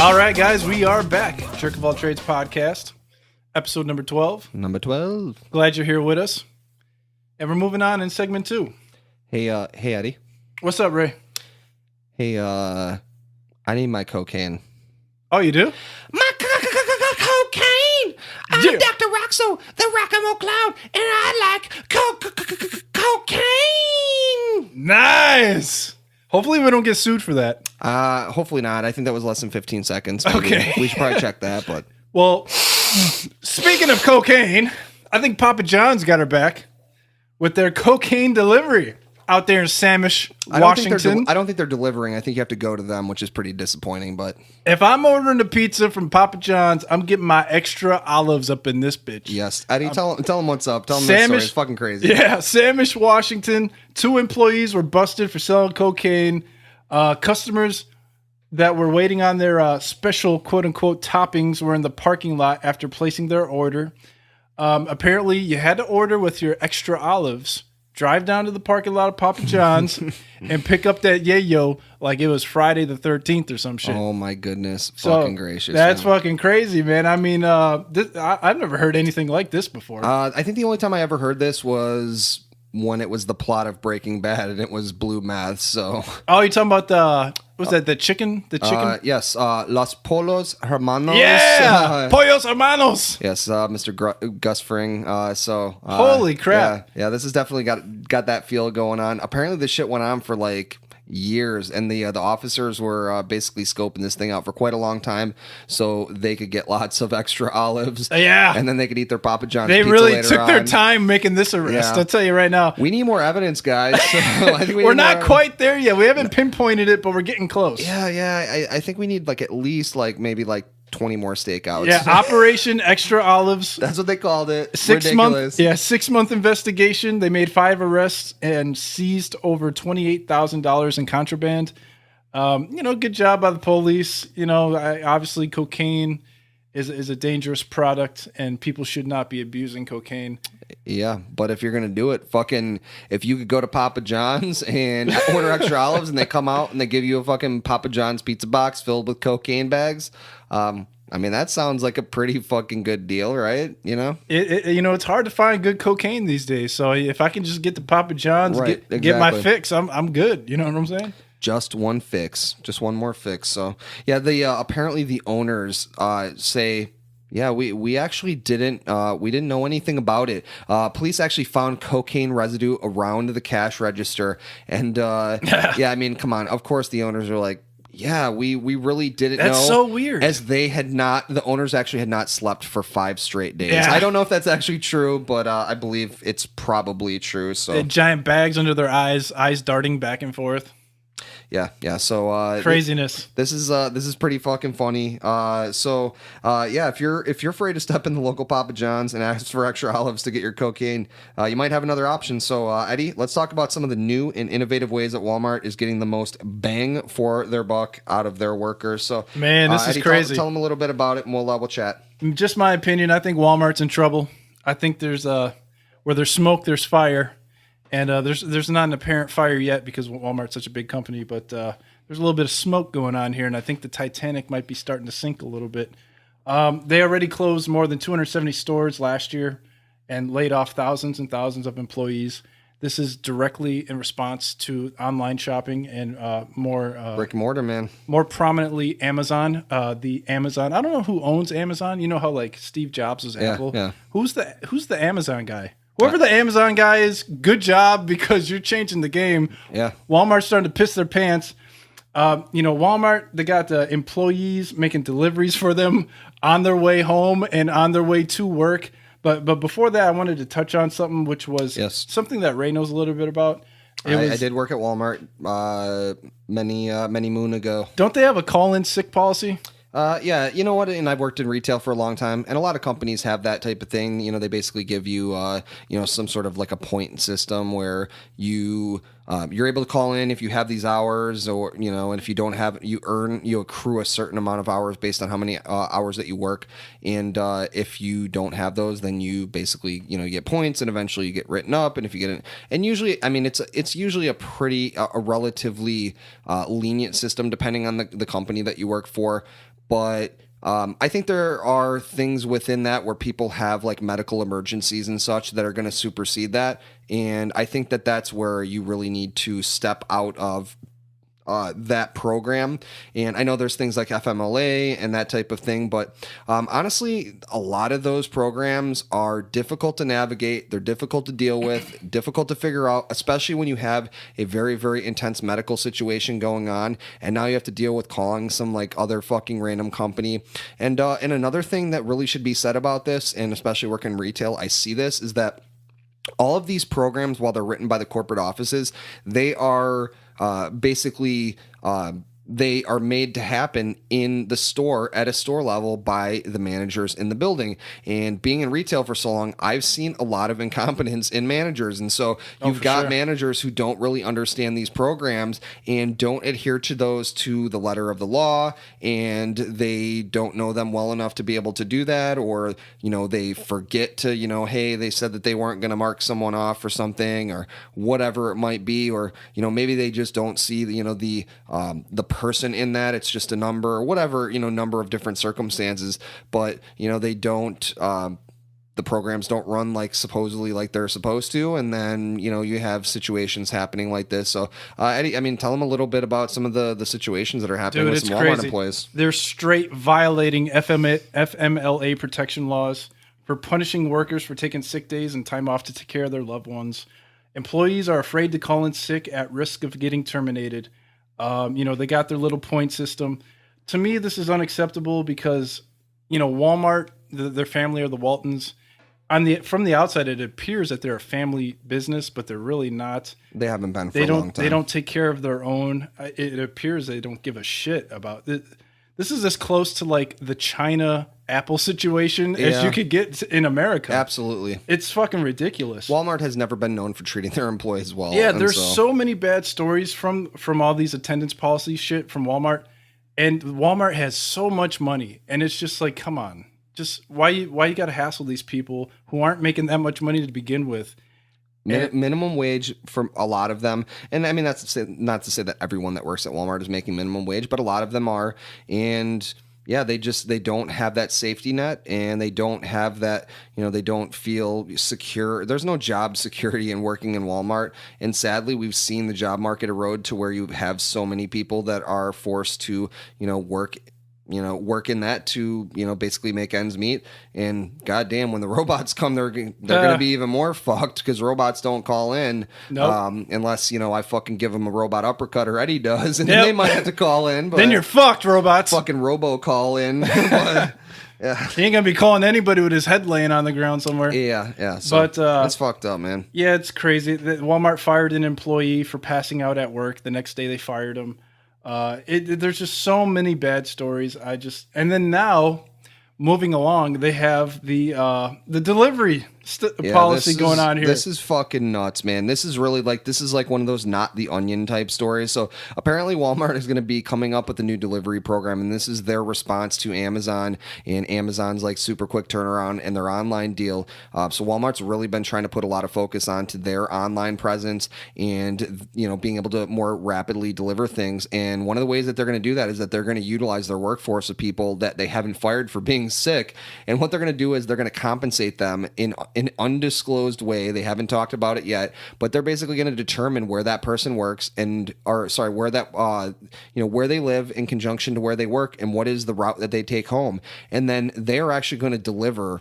All right, guys, we are back. Jerk of All Trades podcast, episode number 12. Number 12. Glad you're here with us. And we're moving on in segment 2. Hey, Eddie. What's up, Ray? Hey, I need my cocaine. Oh, you do? My cocaine! I'm Dr. Roxo, the Rock'em Clown, and I like cocaine! Nice! Hopefully we don't get sued for that. Hopefully not. I think that was less than 15 seconds. Maybe. Okay. We should probably check that, but... Well, speaking of cocaine, I think Papa John's got her back with their cocaine delivery out there in Samish, Washington. I don't think they're delivering. I think you have to go to them, which is pretty disappointing, but... If I'm ordering a pizza from Papa John's, I'm getting my extra olives up in this bitch. Yes. Eddie, tell them what's up. Tell them this story. It's fucking crazy. Yeah, Samish, Washington. 2 employees were busted for selling cocaine. Customers that were waiting on their special quote-unquote toppings were in the parking lot after placing their order. Apparently, you had to order with your extra olives, drive down to the parking lot of Papa John's, and pick up that yayo like it was Friday the 13th or some shit. Oh, my goodness. Fucking gracious. That's fucking crazy, man. I mean, I've never heard anything like this before. I think the only time I ever heard this was... when it was the plot of Breaking Bad and it was blue meth. So, oh, you're talking about the chicken? The chicken? Yes, Los Polos Hermanos. Yeah, Pollos Hermanos. Yes, Mr. Gus Fring. Holy crap! Yeah, this has definitely got that feel going on. Apparently, this shit went on for like years, and the officers were basically scoping this thing out for quite a long time, so they could get lots of extra olives. Yeah, and then they could eat their Papa John's. They pizza really later took on. their time making this arrest. Yeah. I'll tell you right now. We need more evidence, guys. I think we're not quite there yet. We haven't pinpointed it, but we're getting close. Yeah. I think we need like at least maybe 20 more stakeouts. Yeah, Operation Extra Olives. That's what they called it. 6 month. Yeah, 6 month investigation. They made 5 arrests and seized over $28,000 in contraband. Good job by the police. Obviously cocaine is a dangerous product, and people should not be abusing cocaine. Yeah, but if you're gonna do it, if you could go to Papa John's and order extra olives, and they come out and they give you a fucking Papa John's pizza box filled with cocaine bags, I mean, that sounds like a pretty fucking good deal, right? You know, it's hard to find good cocaine these days. So if I can just get to Papa John's, get my fix, I'm good. You know what I'm saying? Just one fix, just one more fix. So yeah, apparently the owners say, yeah, we actually didn't know anything about it. Police actually found cocaine residue around the cash register, and yeah, I mean, come on. Of course, the owners are like, yeah, we really didn't know. That's so weird. As the owners actually had not slept for 5 straight days. Yeah. I don't know if that's actually true, but I believe it's probably true. So they had giant bags under their eyes darting back and forth. Yeah. So craziness. This is pretty fucking funny. Yeah, if you're afraid to step in the local Papa John's and ask for extra olives to get your cocaine, you might have another option. So Eddie, let's talk about some of the new and innovative ways that Walmart is getting the most bang for their buck out of their workers. So man, this Eddie, is crazy. Tell them a little bit about it, and we'll chat. Just my opinion. I think Walmart's in trouble. I think there's where there's smoke, there's fire. And there's not an apparent fire yet because Walmart's such a big company, but there's a little bit of smoke going on here, and I think the Titanic might be starting to sink a little bit. They already closed more than 270 stores last year and laid off thousands and thousands of employees. This is directly in response to online shopping and more brick and mortar, man. More prominently, Amazon. The Amazon. I don't know who owns Amazon. You know how like Steve Jobs was Apple. Yeah. Who's the Amazon guy? Whoever the Amazon guy is, good job because you're changing the game. Yeah. Walmart's starting to piss their pants. Walmart, they got the employees making deliveries for them on their way home and on their way to work. But before that, I wanted to touch on something which was something that Ray knows a little bit about. I did work at Walmart many moon ago. Don't they have a call-in sick policy? Yeah, you know what? And I've worked in retail for a long time, and a lot of companies have that type of thing. You know, they basically give you, some sort of like a point system where you're able to call in if you have these hours, or and if you don't have, you accrue a certain amount of hours based on how many hours that you work, and if you don't have those, then you basically you get points, and eventually you get written up, and if you get it, and usually, I mean, it's usually a relatively lenient system depending on the company that you work for. But I think there are things within that where people have like medical emergencies and such that are going to supersede that. And I think that that's where you really need to step out of that program. And I know there's things like FMLA and that type of thing, but honestly, a lot of those programs are difficult to navigate. They're difficult to deal with, difficult to figure out, especially when you have a very, very intense medical situation going on. And now you have to deal with calling some like other fucking random company. And another thing that really should be said about this, and especially working in retail, I see this, is that all of these programs, while they're written by the corporate offices, they are basically they are made to happen in the store at a store level by the managers in the building. And being in retail for so long, I've seen a lot of incompetence in managers. And so you've got managers who don't really understand these programs and don't adhere to those to the letter of the law, and they don't know them well enough to be able to do that, or they forget to hey, they said that they weren't going to mark someone off for something, or whatever it might be, or maybe they just don't see the person in that, it's just a number, or whatever, number of different circumstances, but they don't the programs don't run like supposedly like they're supposed to, and then you have situations happening like this. So Eddie, I mean, tell them a little bit about some of the situations that are happening with some Walmart employees. They're straight violating FMLA protection laws for punishing workers for taking sick days and time off to take care of their loved ones. Employees are afraid to call in sick at risk of getting terminated. They got their little point system. To me, this is unacceptable because, Walmart, their family are the Waltons. From the outside, it appears that they're a family business, but they're really not. They haven't been for a long time. They don't take care of their own. It appears they don't give a shit about it. This is as close to like the China Apple situation as you could get in America. Absolutely. It's fucking ridiculous. Walmart has never been known for treating their employees well. Yeah, there's so many bad stories from all these attendance policy shit from Walmart. And Walmart has so much money, and it's just like, come on, just why you got to hassle these people who aren't making that much money to begin with? Minimum wage for a lot of them, and I mean that's not to say that everyone that works at Walmart is making minimum wage, but a lot of them are, and yeah, they don't have that safety net, and they don't have that, they don't feel secure. There's no job security in working in Walmart, and sadly, we've seen the job market erode to where you have so many people that are forced to, work in that to, basically make ends meet. And goddamn, when the robots come, they're going to be even more fucked, because robots don't call in. Nope. Unless, I fucking give them a robot uppercut, or Eddie does, and then they might have to call in. But then you're fucked, robots. Fucking robo call in. But, yeah. He ain't going to be calling anybody with his head laying on the ground somewhere. Yeah. So but it's fucked up, man. Yeah, it's crazy. Walmart fired an employee for passing out at work. The next day they fired him. There's just so many bad stories. And then now, moving along, they have the delivery policy going on here. This is fucking nuts, man. This is really this is like one of those not the onion type stories. So apparently Walmart is going to be coming up with a new delivery program, and this is their response to Amazon and Amazon's super quick turnaround and their online deal. So Walmart's really been trying to put a lot of focus onto their online presence and, being able to more rapidly deliver things. And one of the ways that they're going to do that is that they're going to utilize their workforce of people that they haven't fired for being sick. And what they're going to do is they're going to compensate them in an undisclosed way. They haven't talked about it yet, but they're basically going to determine where that person works where that, where they live in conjunction to where they work, and what is the route that they take home. And then they're actually going to deliver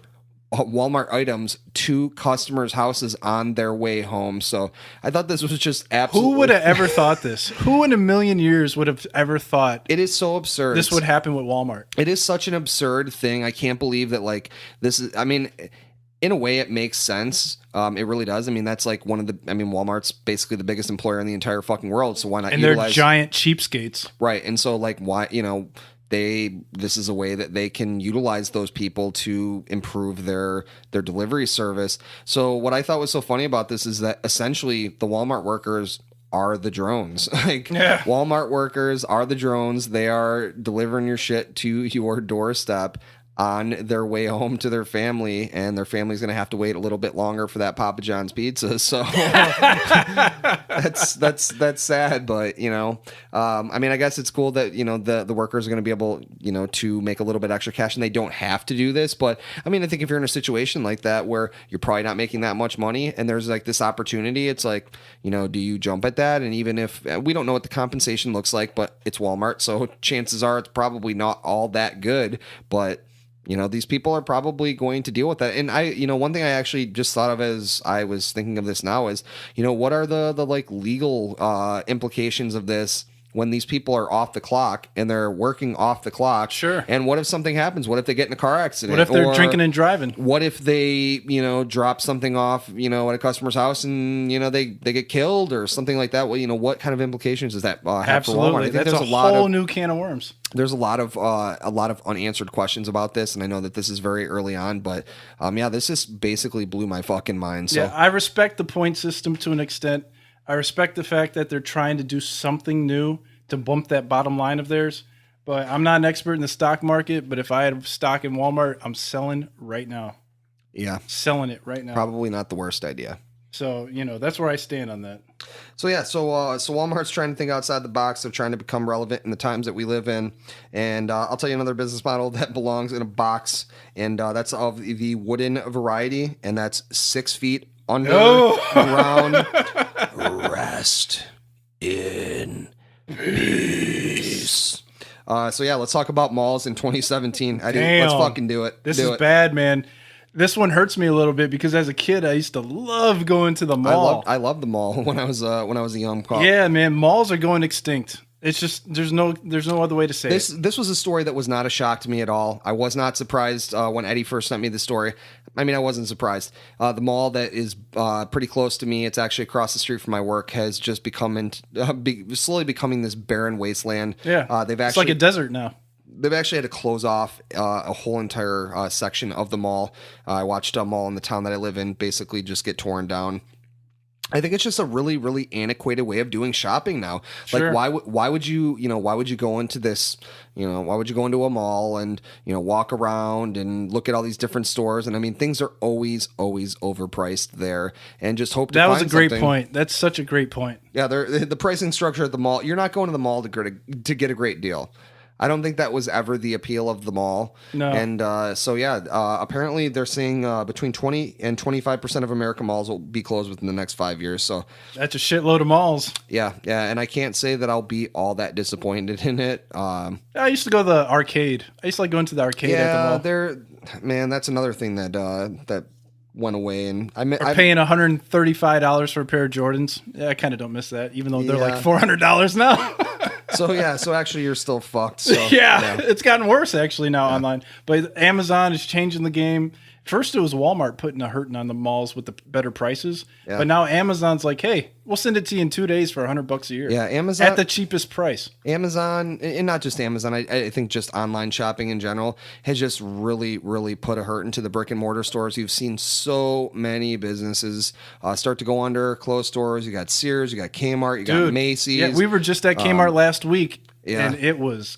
Walmart items to customers' houses on their way home. So I thought this was just absolutely... Who would have ever thought this? Who in a million years would have ever thought it is so absurd this would happen with Walmart? It is such an absurd thing. I can't believe that this is... I mean, in a way, it makes sense. It really does. I mean, that's Walmart's basically the biggest employer in the entire fucking world. So why not utilize... And they're giant cheapskates. Right. And so why, this is a way that they can utilize those people to improve their delivery service. So what I thought was so funny about this is that essentially the Walmart workers are the drones. Walmart workers are the drones. They are delivering your shit to your doorstep on their way home to their family, and their family's going to have to wait a little bit longer for that Papa John's pizza. So that's sad, but I guess it's cool that the workers are going to be able to make a little bit extra cash, and they don't have to do this. But I mean, I think if you're in a situation like that where you're probably not making that much money, and there's this opportunity, it's do you jump at that? And even if we don't know what the compensation looks like, but it's Walmart, so chances are it's probably not all that good, but these people are probably going to deal with that. And one thing I actually just thought of as I was thinking of this now is, what are the legal implications of this when these people are off the clock and they're working off the clock? Sure. And what if something happens? What if they get in a car accident? What if they're drinking and driving? What if they, drop something off, at a customer's house and, they get killed or something like that? Well, what kind of implications does that have Absolutely. for Walmart? I think that's a whole new can of worms. There's a lot of unanswered questions about this, and I know that this is very early on, but this just basically blew my fucking mind. So yeah, I respect the point system to an extent. I respect the fact that they're trying to do something new to bump that bottom line of theirs. But I'm not an expert in the stock market, but if I had stock in Walmart, I'm selling right now. Yeah. Selling it right now. Probably not the worst idea. So, that's where I stand on that. So Walmart's trying to think outside the box. They're trying to become relevant in the times that we live in. And I'll tell you another business model that belongs in a box, and that's of the wooden variety, and that's 6 feet underground. Rest in peace. Let's talk about malls in 2017. Let's fucking do it. This is bad, man. This one hurts me a little bit because as a kid, I used to love going to the mall. I loved the mall when I was a young pup. Yeah, man, malls are going extinct. It's just there's no other way to say it. This was a story that was not a shock to me at all. I was not surprised when Eddie first sent me the story. I mean, I wasn't surprised. The mall that is pretty close to me, it's actually across the street from my work, has just slowly becoming this barren wasteland. Yeah, it's like a desert now. They've actually had to close off a whole entire section of the mall. I watched a mall in the town that I live in basically just get torn down. I think it's just a really, really antiquated way of doing shopping now. Sure. Like, why would you go into this, why would you go into a mall and, walk around and look at all these different stores? And I mean, things are always overpriced there, and just hope to That find was a great something. point. That's such a great point. Yeah, the pricing structure at the mall, you're not going to the mall to get a great deal. I don't think that was ever the appeal of the mall. No. And apparently they're saying between 20 and 25% of American malls will be closed within the next 5 years. So That's a shitload of malls. yeah. And I can't say that I'll be all that disappointed in it. I used to go to the arcade. I used to like going to the arcade at the mall. Man, that's another thing that went away. And Or paying $135 for a pair of Jordans. Yeah, I kind of don't miss that, even though they're like $400 now. So actually you're still fucked. So yeah, it's gotten worse actually now online. But Amazon is changing the game. First, it was Walmart putting a hurting on the malls with the better prices. Yeah. But now Amazon's like, hey, we'll send it to you in 2 days for $100 a year. Yeah, Amazon at the cheapest price. Amazon, and not just Amazon, I think just online shopping in general has just really, really put a hurt into the brick and mortar stores. You've seen so many businesses start to go under, close stores. You got Sears, you got Kmart, you got Macy's. Yeah, we were just at Kmart last week, yeah. and it was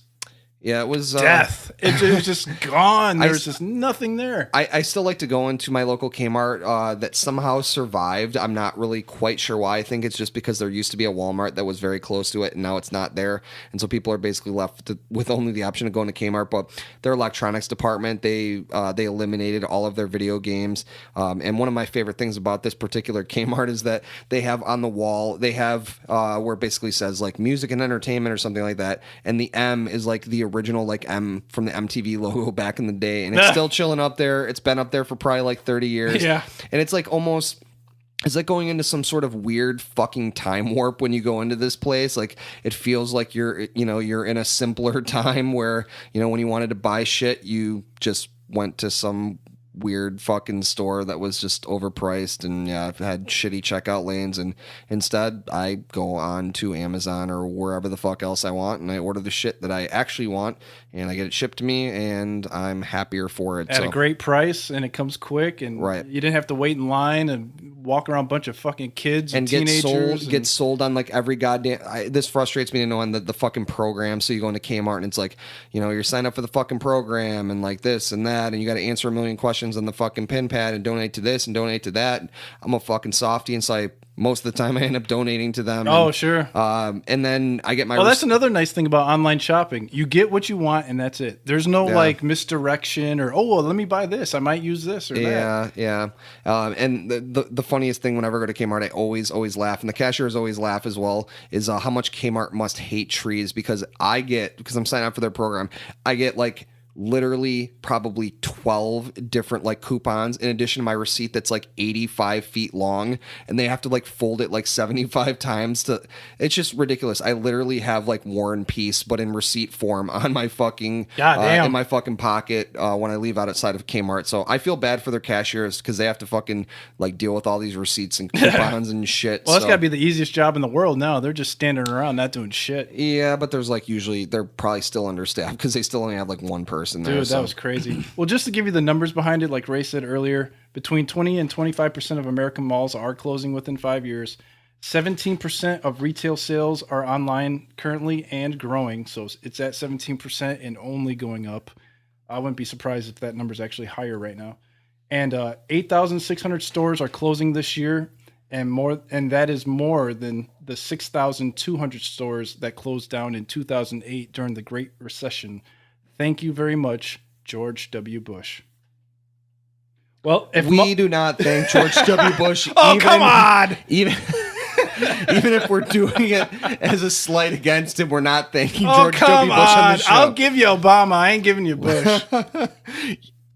Yeah, it was death. It was just gone. There was just nothing there. I still like to go into my local Kmart that somehow survived. I'm not really quite sure why. I think it's just because there used to be a Walmart that was very close to it, and now it's not there. And so people are basically left with only the option of going to Kmart. But their electronics department, they eliminated all of their video games. And one of my favorite things about this particular Kmart is that they have on the wall, they have where it basically says like music and entertainment or something like that. And the M is like the original like M from the MTV logo back in the day, and it's still chilling up there. It's been up there for probably like 30 years. Yeah. And it's like it's like going into some sort of weird fucking time warp when you go into this place. Like it feels like you're in a simpler time where, when you wanted to buy shit, you just went to some weird fucking store that was just overpriced and had shitty checkout lanes, and instead I go on to Amazon or wherever the fuck else I want and I order the shit that I actually want and I get it shipped to me and I'm happier for it at a great price, and it comes quick, and you didn't have to wait in line and walk around a bunch of fucking kids and teenagers get sold on like every goddamn this frustrates me to know on the fucking program. So you go into Kmart and it's like, you're signed up for the fucking program and like this and that, and you got to answer a million questions on the fucking pin pad and donate to this and donate to that. I'm a fucking softie, and so most of the time I end up donating to them. Oh, sure. And then I get my... Well, that's another nice thing about online shopping. You get what you want, and that's it. There's no like misdirection or, let me buy this. I might use this or that. Yeah. And the funniest thing whenever I go to Kmart, I always laugh, and the cashiers always laugh as well, is how much Kmart must hate trees, because I'm signing up for their program, I get like literally probably 12 different like coupons in addition to my receipt that's like 85 feet long, and they have to like fold it like 75 times it's just ridiculous. I literally have like War and Peace but in receipt form on my fucking in my fucking pocket when I leave outside of Kmart. So I feel bad for their cashiers because they have to fucking like deal with all these receipts and coupons and shit. Well, that's gotta be the easiest job in the world now. They're just standing around not doing shit. Yeah, but there's like usually they're probably still understaffed because they still only have like one person there. Dude, that was crazy. Well, just to give you the numbers behind it, like Ray said earlier, between 20 and 25% of American malls are closing within 5 years. 17% of retail sales are online currently and growing. So it's at 17% and only going up. I wouldn't be surprised if that number is actually higher right now. And 8,600 stores are closing this year, and that is more than the 6,200 stores that closed down in 2008 during the Great Recession. Thank you very much, George W. Bush. Well, if we do not thank George W. Bush. Come on! Even if we're doing it as a slight against him, we're not thanking George W. Bush on the show. I'll give you Obama. I ain't giving you Bush.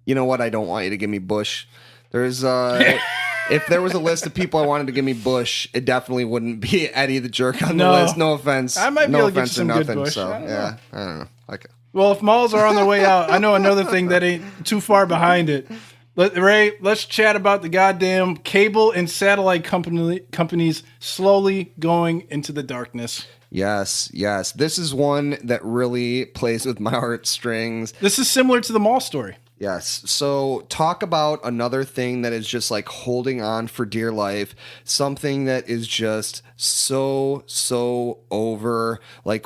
You know what? I don't want you to give me Bush. There's if there was a list of people I wanted to give me Bush, it definitely wouldn't be Eddie the Jerk on the list. No offense. I might be able to get you some good Bush. So I don't know. Okay. Well, if malls are on their way out, I know another thing that ain't too far behind it. Ray, let's chat about the goddamn cable and satellite companies slowly going into the darkness. Yes. This is one that really plays with my heartstrings. This is similar to the mall story. Yes. So talk about another thing that is just like holding on for dear life. Something that is just so over. Like,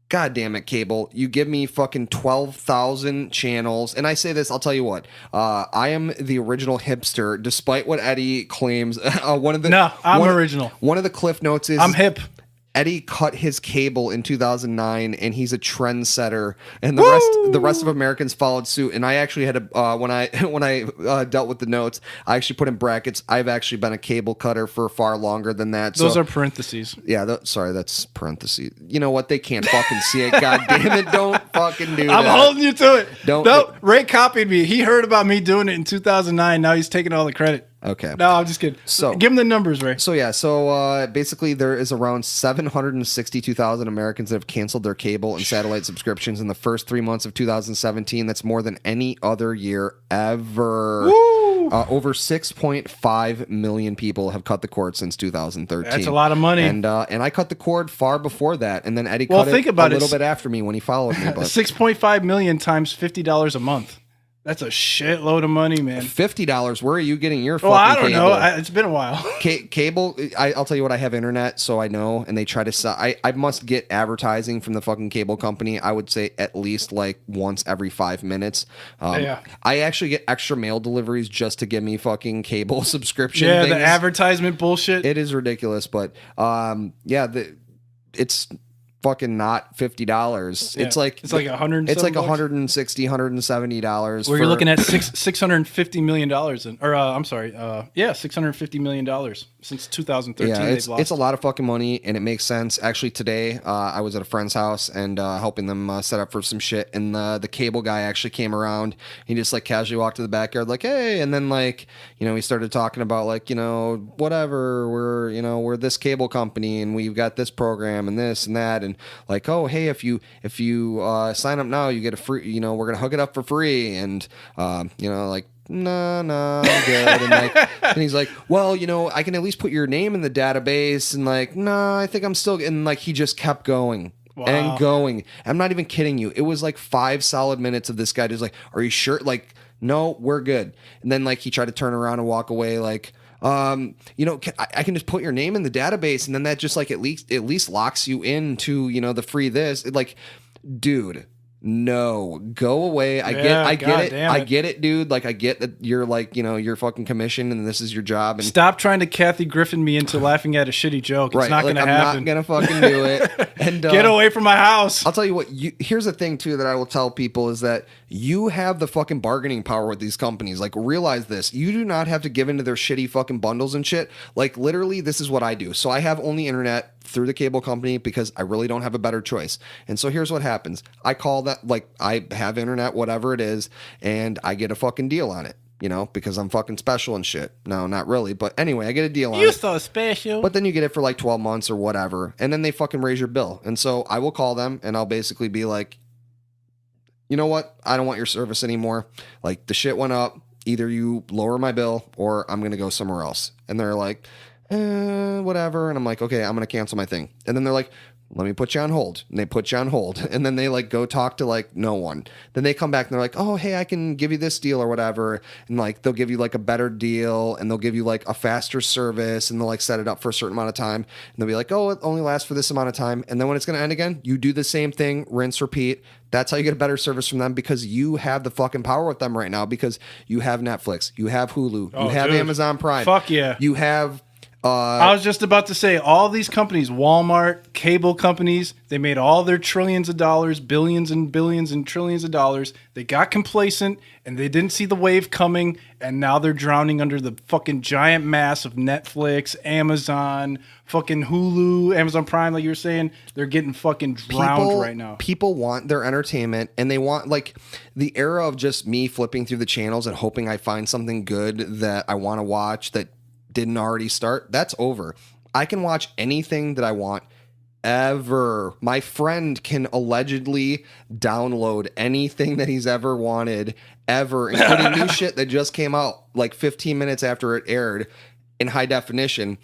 God damn it, cable. You give me fucking 12,000 channels. And I say this, I'll tell you what. I am the original hipster, despite what Eddie claims. I'm original. One of the cliff notes is I'm hip. Eddie cut his cable in 2009, and he's a trendsetter, and the rest of Americans followed suit. And I actually had to when I dealt with the notes, I actually put in brackets. I've actually been a cable cutter for far longer than that. Those are parentheses. Yeah, sorry, that's parentheses. You know what? They can't fucking see it. God damn it! Don't fucking do that. I'm holding you to it. No, Ray copied me. He heard about me doing it in 2009. Now he's taking all the credit. Okay. No, I'm just kidding. So give him the numbers, Ray. So basically there is around 762,000 Americans that have canceled their cable and satellite subscriptions in the first 3 months of 2017. That's more than any other year ever. Woo! Over 6.5 million people have cut the cord since 2013. That's a lot of money. And I cut the cord far before that. And then Eddie cut it a little bit after me when he followed me. But 6.5 million times $50 a month. That's a shitload of money, man. $50. Where are you getting your fucking I don't cable? know. It's been a while. Cable, I'll tell you what, I have internet, so I know, and they try to sell. I must get advertising from the fucking cable company, I would say at least like once every 5 minutes. Yeah. I actually get extra mail deliveries just to give me fucking cable subscription things. The advertisement bullshit. It is ridiculous, but it's fucking not $50. Yeah, it's like $100. It's like $160, $170. Where you're looking at $650 million, $650 million since 2013. Yeah, it's a lot of fucking money, and it makes sense. Actually, today I was at a friend's house and helping them set up for some shit, and the cable guy actually came around. He just like casually walked to the backyard, like, hey, and then like he started talking about like whatever, we're this cable company and we've got this program and this and that. And like, oh, hey, if you sign up now, you get a free, we're gonna hook it up for free, and like, no, I'm good. And like, and he's like, well, I can at least put your name in the database, and like, no, I think I'm still, and like, he just kept going. Wow. And going. I'm not even kidding you. It was like 5 solid minutes of this guy just like, are you sure? Like, no, we're good. And then like he tried to turn around and walk away, like, I can just put your name in the database, and then that just like at least locks you into the free this. Like, dude, no, go away. I get it, dude. Like, I get that you're like you're fucking commission and this is your job. And stop trying to Kathy Griffin me into laughing at a shitty joke. It's not gonna happen. I'm not gonna fucking do it. And get away from my house. I'll tell you what. Here's the thing too that I will tell people is that you have the fucking bargaining power with these companies. Like, realize this. You do not have to give into their shitty fucking bundles and shit. Like, literally, this is what I do. So I have only internet through the cable company because I really don't have a better choice. And so here's what happens. I call that, like, I have internet, whatever it is, and I get a fucking deal on it. Because I'm fucking special and shit. No, not really. But anyway, I get a deal on it. You're so special. But then you get it for like 12 months or whatever. And then they fucking raise your bill. And so I will call them and I'll basically be like, you know what? I don't want your service anymore. Like, the shit went up. Either you lower my bill or I'm going to go somewhere else. And they're like, whatever. And I'm like, okay, I'm going to cancel my thing. And then they're like, let me put you on hold. And they put you on hold. And then they like go talk to like no one. Then they come back and they're like, oh, hey, I can give you this deal or whatever. And like, they'll give you like a better deal and they'll give you like a faster service and they'll like set it up for a certain amount of time. And they'll be like, oh, it only lasts for this amount of time. And then when it's going to end again, you do the same thing, rinse, repeat. That's how you get a better service from them because you have the fucking power with them right now because you have Netflix, you have Hulu, you have Amazon Prime. Fuck yeah. You have... I was just about to say, all these companies, Wal-Mart, cable companies, they made all their trillions of dollars, billions and billions and trillions of dollars. They got complacent and they didn't see the wave coming. And now they're drowning under the fucking giant mass of Netflix, Amazon, fucking Hulu, Amazon Prime, like you were saying. They're getting fucking drowned right now. People want their entertainment and they want like the era of just me flipping through the channels and hoping I find something good that I want to watch that didn't already start. That's over. I can watch anything that I want ever. My friend can allegedly download anything that he's ever wanted ever, including new shit that just came out like 15 minutes after it aired in high definition.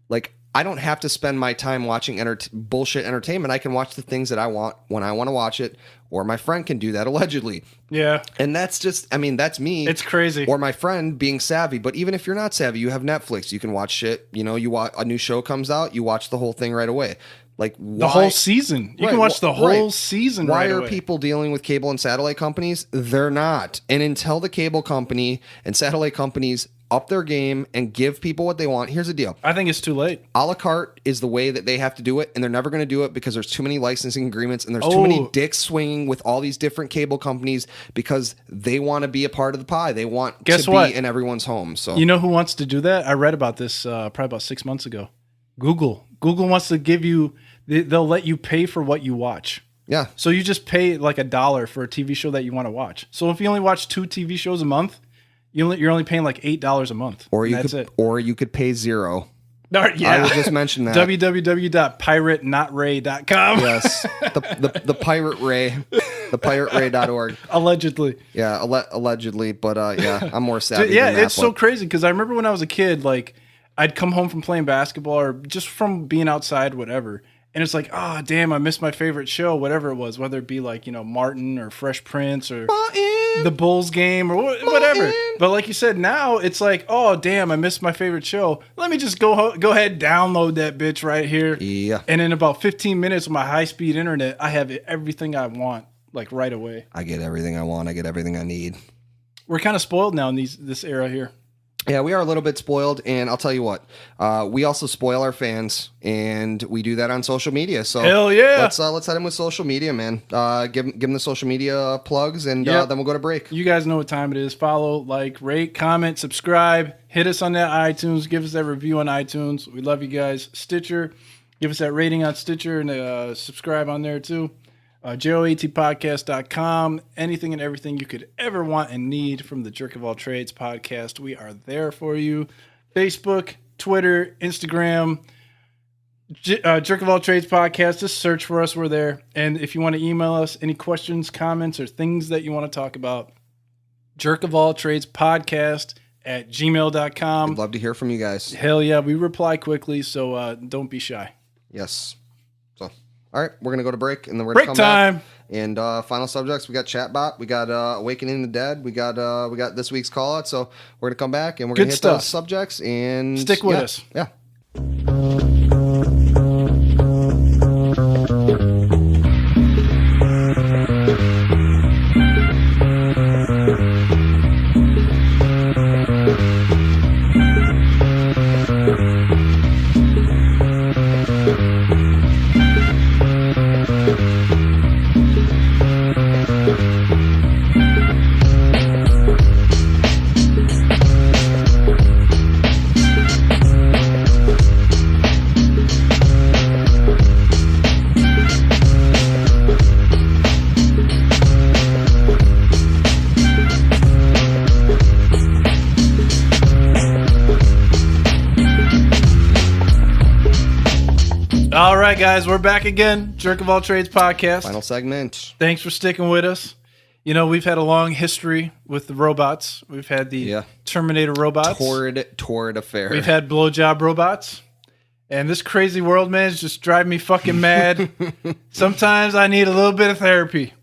Like, I don't have to spend my time watching bullshit entertainment. I can watch the things that I want when I want to watch it, or my friend can do that allegedly. Yeah. And that's just, I mean, that's me. It's crazy. Or my friend being savvy. But even if you're not savvy, you have Netflix. You can watch shit. You know, you watch a new show comes out, you watch the whole thing right away. Like the whole season. You can watch the whole season right away. Why are people dealing with cable and satellite companies? They're not. And until the cable company and satellite companies up their game and give people what they want, here's the deal. I think it's too late. A la carte is the way that they have to do it, and they're never going to do it because there's too many licensing agreements and there's too many dicks swinging with all these different cable companies because they want to be a part of the pie. They want to be in everyone's home. So you know who wants to do that? I read about this probably about 6 months ago. Google wants to give you, they'll let you pay for what you watch. Yeah. So you just pay like $1 for a TV show that you want to watch. So if you only watch 2 TV shows a month, you're only paying like $8 a month. Or you could pay $0. Yeah. I will just mention that. www.piratenotrae.com. Yes. The Pirate Ray. The piraterae.org. Allegedly. Yeah, allegedly. But yeah, I'm more savvy yeah, than that, it's so crazy because I remember when I was a kid, like I'd come home from playing basketball or just from being outside, whatever. And it's like, oh, damn, I missed my favorite show, whatever it was, whether it be like, Martin or Fresh Prince or the Bulls game or whatever. But like you said, now it's like, oh, damn, I missed my favorite show. Let me just go ahead, download that bitch right here. Yeah. And in about 15 minutes with my high-speed internet, I have everything I want, like right away. I get everything I want. I get everything I need. We're kind of spoiled now in this era here. Yeah, we are a little bit spoiled, and I'll tell you what, we also spoil our fans, and we do that on social media. So hell yeah, let's head in with social media, man. Give them the social media plugs, and then we'll go to break. You guys know what time it is. Follow, like, rate, comment, subscribe. Hit us on that iTunes. Give us that review on iTunes. We love you guys. Stitcher, give us that rating on Stitcher and subscribe on there too. JOAT Anything and everything you could ever want and need from the Jerk of All Trades podcast. We are there for you. Facebook, Twitter, Instagram, Jerk of All Trades podcast. Just search for us. We're there. And if you want to email us any questions, comments, or things that you want to talk about, Jerk of All Trades podcast at gmail.com. We'd love to hear from you guys. Hell yeah. We reply quickly, so don't be shy. Yes. All right, we're going to go to break, and then we're going to come back. And final subjects, we got Chatbot, we got Awakening the Dead, we got this week's call-out. So we're going to come back, and we're going to hit the subjects. And stick with us. Yeah. All right, guys, we're back again. Jerk of All Trades podcast. Final segment. Thanks for sticking with us. We've had a long history with the robots. We've had the Terminator robots. Torrid affair. We've had blowjob robots. And this crazy world, man, is just driving me fucking mad. Sometimes I need a little bit of therapy.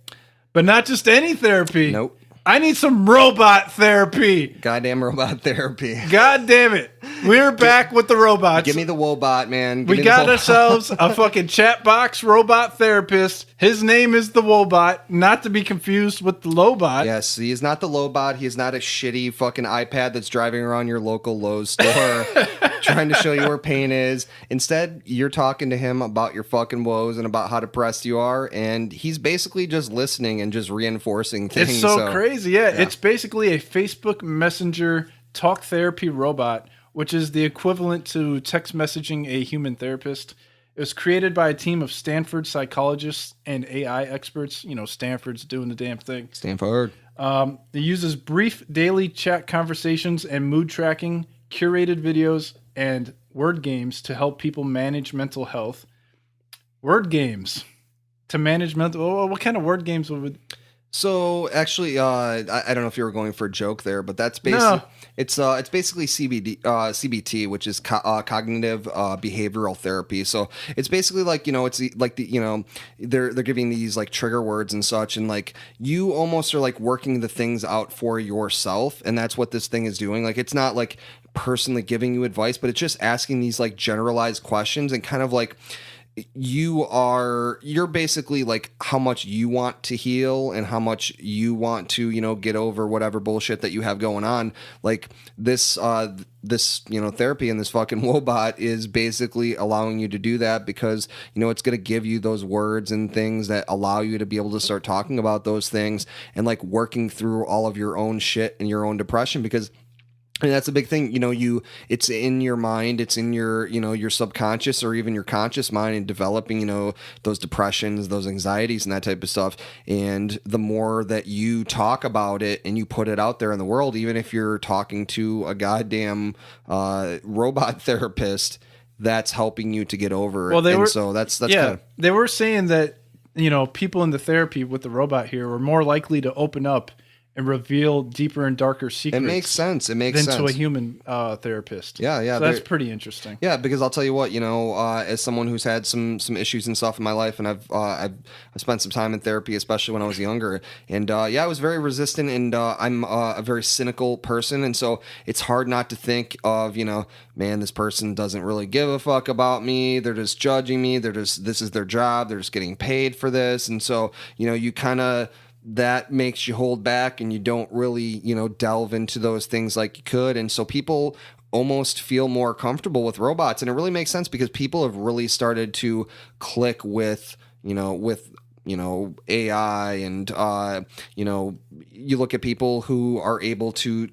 But not just any therapy. Nope. I need some robot therapy. Goddamn robot therapy. God damn it. We're back with the robots. Give me the Wobot, man. We got ourselves a fucking Chatbox robot therapist. His name is the Wobot, not to be confused with the Lobot. Yes, he is not the Lobot. He is not a shitty fucking iPad that's driving around your local Lowe's store trying to show you where pain is. Instead, you're talking to him about your fucking woes and about how depressed you are, and he's basically just listening and just reinforcing things. It's so crazy, yeah. It's basically a Facebook Messenger talk therapy robot, which is the equivalent to text messaging a human therapist. It was created by a team of Stanford psychologists and AI experts. Stanford's doing the damn thing. Stanford. It uses brief daily chat conversations and mood tracking, curated videos, and word games to help people manage mental health. Word games to manage mental. What kind of word games would? So actually, I don't know if you were going for a joke there, but that's basically No. it's basically CBT, which is cognitive behavioral therapy. So it's basically like it's like they're giving these like trigger words and such, and like you almost are like working the things out for yourself, and that's what this thing is doing. Like it's not like personally giving you advice, but it's just asking these like generalized questions and kind of like you're basically like how much you want to heal and how much you want to get over whatever bullshit that you have going on. Like this therapy and this fucking Wobot is basically allowing you to do that because it's going to give you those words and things that allow you to be able to start talking about those things and like working through all of your own shit and your own depression. Because that's a big thing. It's in your mind, it's in your subconscious or even your conscious mind, and developing, those depressions, those anxieties and that type of stuff. And the more that you talk about it and you put it out there in the world, even if you're talking to a goddamn robot therapist, that's helping you to get over it. So that's yeah, they were saying that, people in the therapy with the robot here were more likely to open up and reveal deeper and darker secrets. It makes sense. Than to a human therapist. Yeah. So that's pretty interesting. Yeah, because I'll tell you what, as someone who's had some issues and stuff in my life, and I've spent some time in therapy, especially when I was younger, and I was very resistant, and I'm a very cynical person, and so it's hard not to think of, man, this person doesn't really give a fuck about me. They're just judging me. This is their job. They're just getting paid for this, and so you kind of. That makes you hold back and you don't really, delve into those things like you could. And so people almost feel more comfortable with robots. And it really makes sense because people have really started to click with AI and, you look at people who are able to,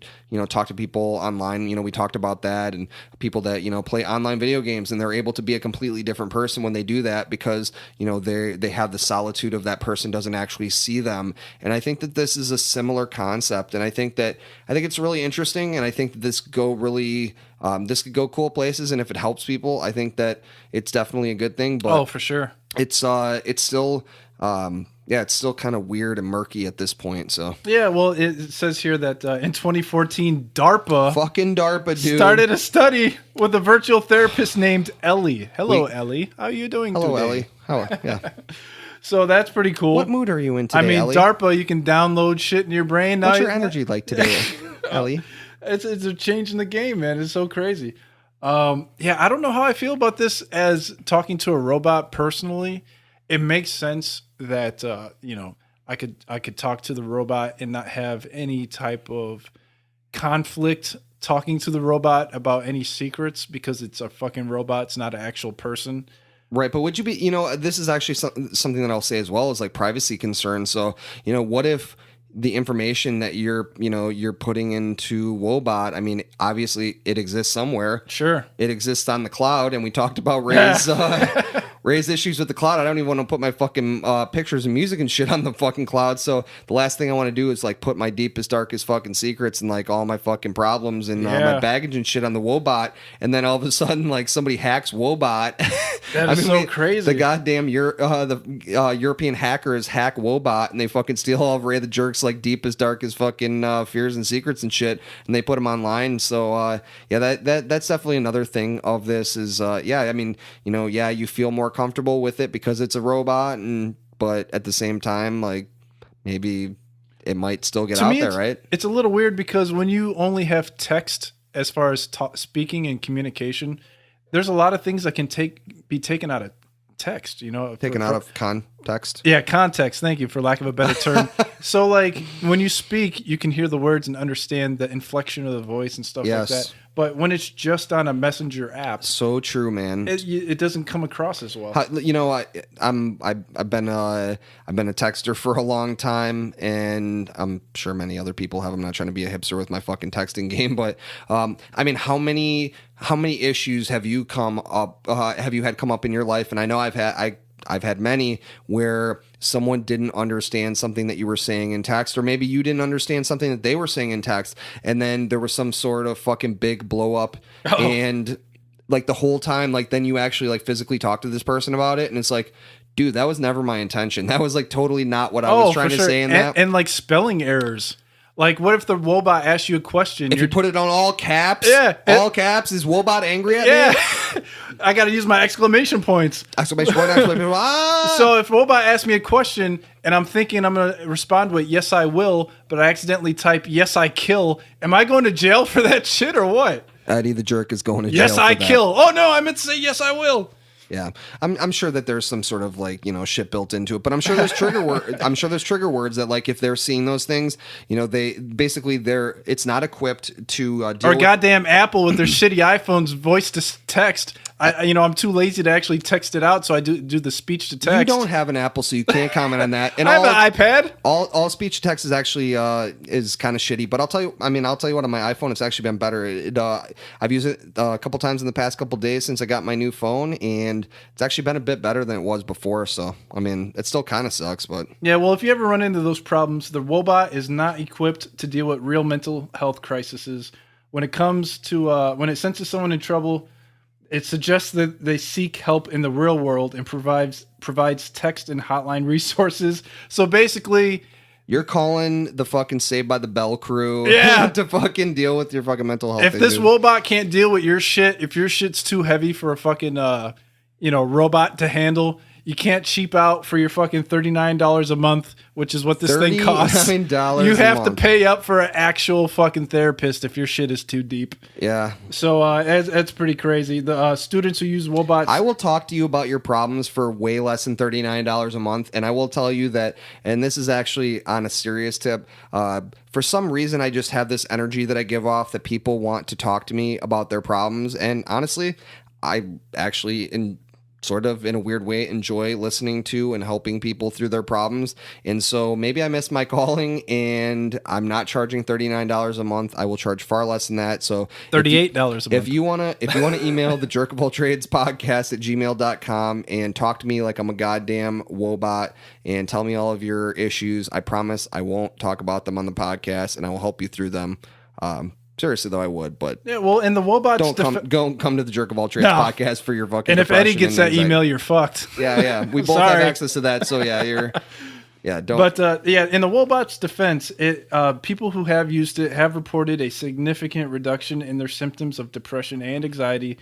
talk to people online. We talked about that, and people that, play online video games, and they're able to be a completely different person when they do that because, they have the solitude of that person doesn't actually see them. And I think that this is a similar concept. And I think it's really interesting. And I think that this could go cool places. And if it helps people, I think that it's definitely a good thing. But for sure. It's still it's still kind of weird and murky at this point. So yeah, well, it says here that in 2014, DARPA, dude, started a study with a virtual therapist named Ellie. Hello, Ellie. How are you doing today? Hello, Ellie. Yeah. So that's pretty cool. What mood are you in today, Ellie? DARPA, you can download shit in your brain. What's your energy like today, Ellie? It's a change in the game, man. It's so crazy. I don't know how I feel about this as talking to a robot personally. It makes sense that I could talk to the robot and not have any type of conflict talking to the robot about any secrets because it's a fucking robot. It's not an actual person. Right, but would you be, this is actually something that I'll say as well, is like privacy concerns. So, what if the information that you're putting into Wobot, I mean, obviously it exists somewhere. Sure. It exists on the cloud, and we talked about Ray's issues with the cloud. I don't even want to put my fucking pictures and music and shit on the fucking cloud. So the last thing I want to do is like put my deepest, darkest fucking secrets and like all my fucking problems and my baggage and shit on the Wobot. And then all of a sudden, like somebody hacks Wobot. That is so crazy. The goddamn European hackers hack Wobot, and they fucking steal all of Ray the Jerk's like deepest, darkest fucking fears and secrets and shit, and they put them online. So that's definitely another thing of this is you feel more comfortable with it because it's a robot, but at the same time, like maybe it might still get out there, right? It's a little weird because when you only have text as far as speaking and communication, there's a lot of things that can be taken out of text, taken out of context. Yeah, context. Thank you, for lack of a better term. So like when you speak, you can hear the words and understand the inflection of the voice and stuff like that. But when it's just on a messenger app, so true, man. It doesn't come across as well. I've been a texter for a long time, and I'm sure many other people have. I'm not trying to be a hipster with my fucking texting game, but I mean, how many issues have you come up? Have you had come up in your life? And I know I've had many where someone didn't understand something that you were saying in text, or maybe you didn't understand something that they were saying in text, and then there was some sort of fucking big blow up, and like the whole time, like then you actually like physically talk to this person about it, and it's like, Dude, that was never my intention. That was like totally not what I was trying to say in that. And like spelling errors. Like, what if the Wobot asks you a question? If you put it on all caps, all caps, is Wobot angry at me? I got to use my exclamation points. Exclamation point, exclamation point. So if Wobot asks me a question and I'm thinking I'm going to respond with yes, I will, but I accidentally type yes, I kill, am I going to jail for that shit or what? Eddie the Jerk is going to jail. Yes, I kill. Oh, no, I meant to say yes, I will. Yeah, I'm sure that there's some sort of like, shit built into it, but I'm sure there's trigger words that like if they're seeing those things, they basically it's not equipped to deal with goddamn Apple with their shitty iPhones voice to text. I'm too lazy to actually text it out, so I do the speech to text. You don't have an Apple, so you can't comment on that. And I have an iPad. All speech to text is actually is kind of shitty. But I'll tell you what, on my iPhone, it's actually been better. I've used it a couple times in the past couple days since I got my new phone, and it's actually been a bit better than it was before. So it still kind of sucks, but yeah. Well, if you ever run into those problems, the Wobot is not equipped to deal with real mental health crises. When it comes to when it senses someone in trouble, it suggests that they seek help in the real world and provides text and hotline resources. So basically, you're calling the fucking Saved by the Bell crew to fucking deal with your fucking mental health. If this Wobot can't deal with your shit, if your shit's too heavy for a fucking robot to handle, you can't cheap out for your fucking $39 a month, which is what this thing costs. $39 you have to pay up for an actual fucking therapist if your shit is too deep. Yeah. So that's pretty crazy. The students who use Wobots... I will talk to you about your problems for way less than $39 a month, and I will tell you that, and this is actually on a serious tip, for some reason I just have this energy that I give off that people want to talk to me about their problems, and honestly, I actually... sort of in a weird way enjoy listening to and helping people through their problems. And so maybe I missed my calling and I'm not charging $39 a month. I will charge far less than that. So $38 a month. If you want to email the Jerk of All Trades podcast at gmail.com and talk to me like I'm a goddamn Wobot and tell me all of your issues, I promise I won't talk about them on the podcast and I will help you through them. Seriously, though, I would, but yeah. Well, and the Wobots don't come to the Jerk of All Trades podcast for your fucking. And if Eddie gets that email, you're fucked. Yeah. We both have access to that, so yeah, don't. But in the Wobot's defense, people who have used it have reported a significant reduction in their symptoms of depression and anxiety.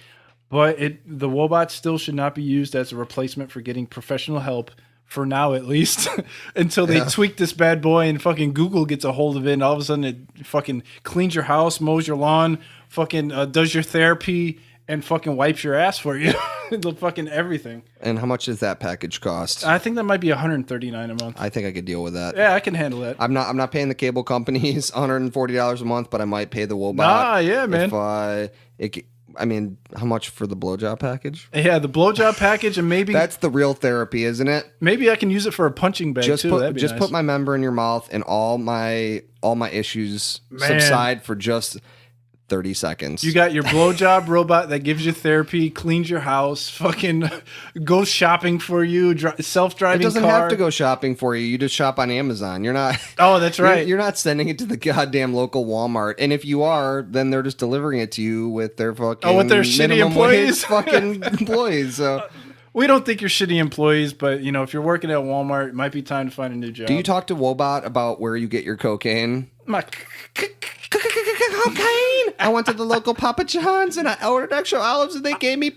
But the Wobot still should not be used as a replacement for getting professional help. For now, at least, until they tweak this bad boy and fucking Google gets a hold of it, and all of a sudden it fucking cleans your house, mows your lawn, fucking does your therapy, and fucking wipes your ass for you. The fucking everything. And how much does that package cost? I think that might be $139 a month. I think I could deal with that. Yeah, I can handle it. I'm not paying the cable companies $140 a month, but I might pay the Wobot. Nah, yeah, man. How much for the blowjob package? Yeah, the blowjob package, and maybe that's the real therapy, isn't it? Maybe I can use it for a punching bag too. That'd be nice. Put my member in your mouth, and all my issues subside for just 30 seconds. You got your blowjob robot that gives you therapy, cleans your house, fucking goes shopping for you, self-driving car. It doesn't have to go shopping for you. You just shop on Amazon. You're not. Oh, that's right. You're not sending it to the goddamn local Walmart. And if you are, then they're just delivering it to you with their fucking with their shitty employees. Fucking employees. So. We don't think you're shitty employees, but if you're working at Walmart, it might be time to find a new job. Do you talk to Wobot about where you get your cocaine? Cocaine. I went to the local Papa John's and I ordered extra olives and they gave me.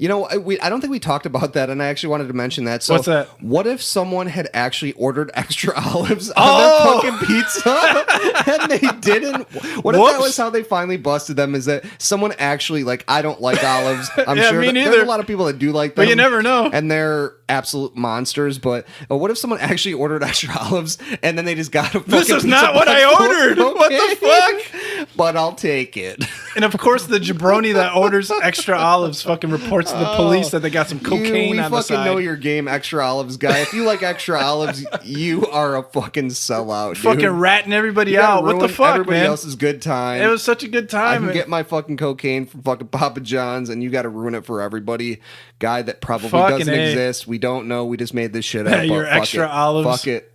I don't think we talked about that, and I actually wanted to mention that. So what's that? What if someone had actually ordered extra olives on their fucking pizza and they didn't? What if that was how they finally busted them? Is that someone actually I don't like olives. I'm sure me neither. There's a lot of people that do like them, but you never know, and they're absolute monsters. But what if someone actually ordered extra olives and then they just got a fucking This is not what I ordered. Okay. What the fuck? But I'll take it. And of course, the jabroni that orders extra olives fucking reports to the police that they got some cocaine on the side. We fucking know your game, extra olives guy. If you like extra olives, you are a fucking sellout, dude. Fucking ratting everybody out. What the fuck, everybody man? else's good time. It was such a good time. I can get my fucking cocaine from fucking Papa John's, and you got to ruin it for everybody. Guy that probably doesn't exist. We don't know. We just made this shit up. Your extra olives. Fuck it.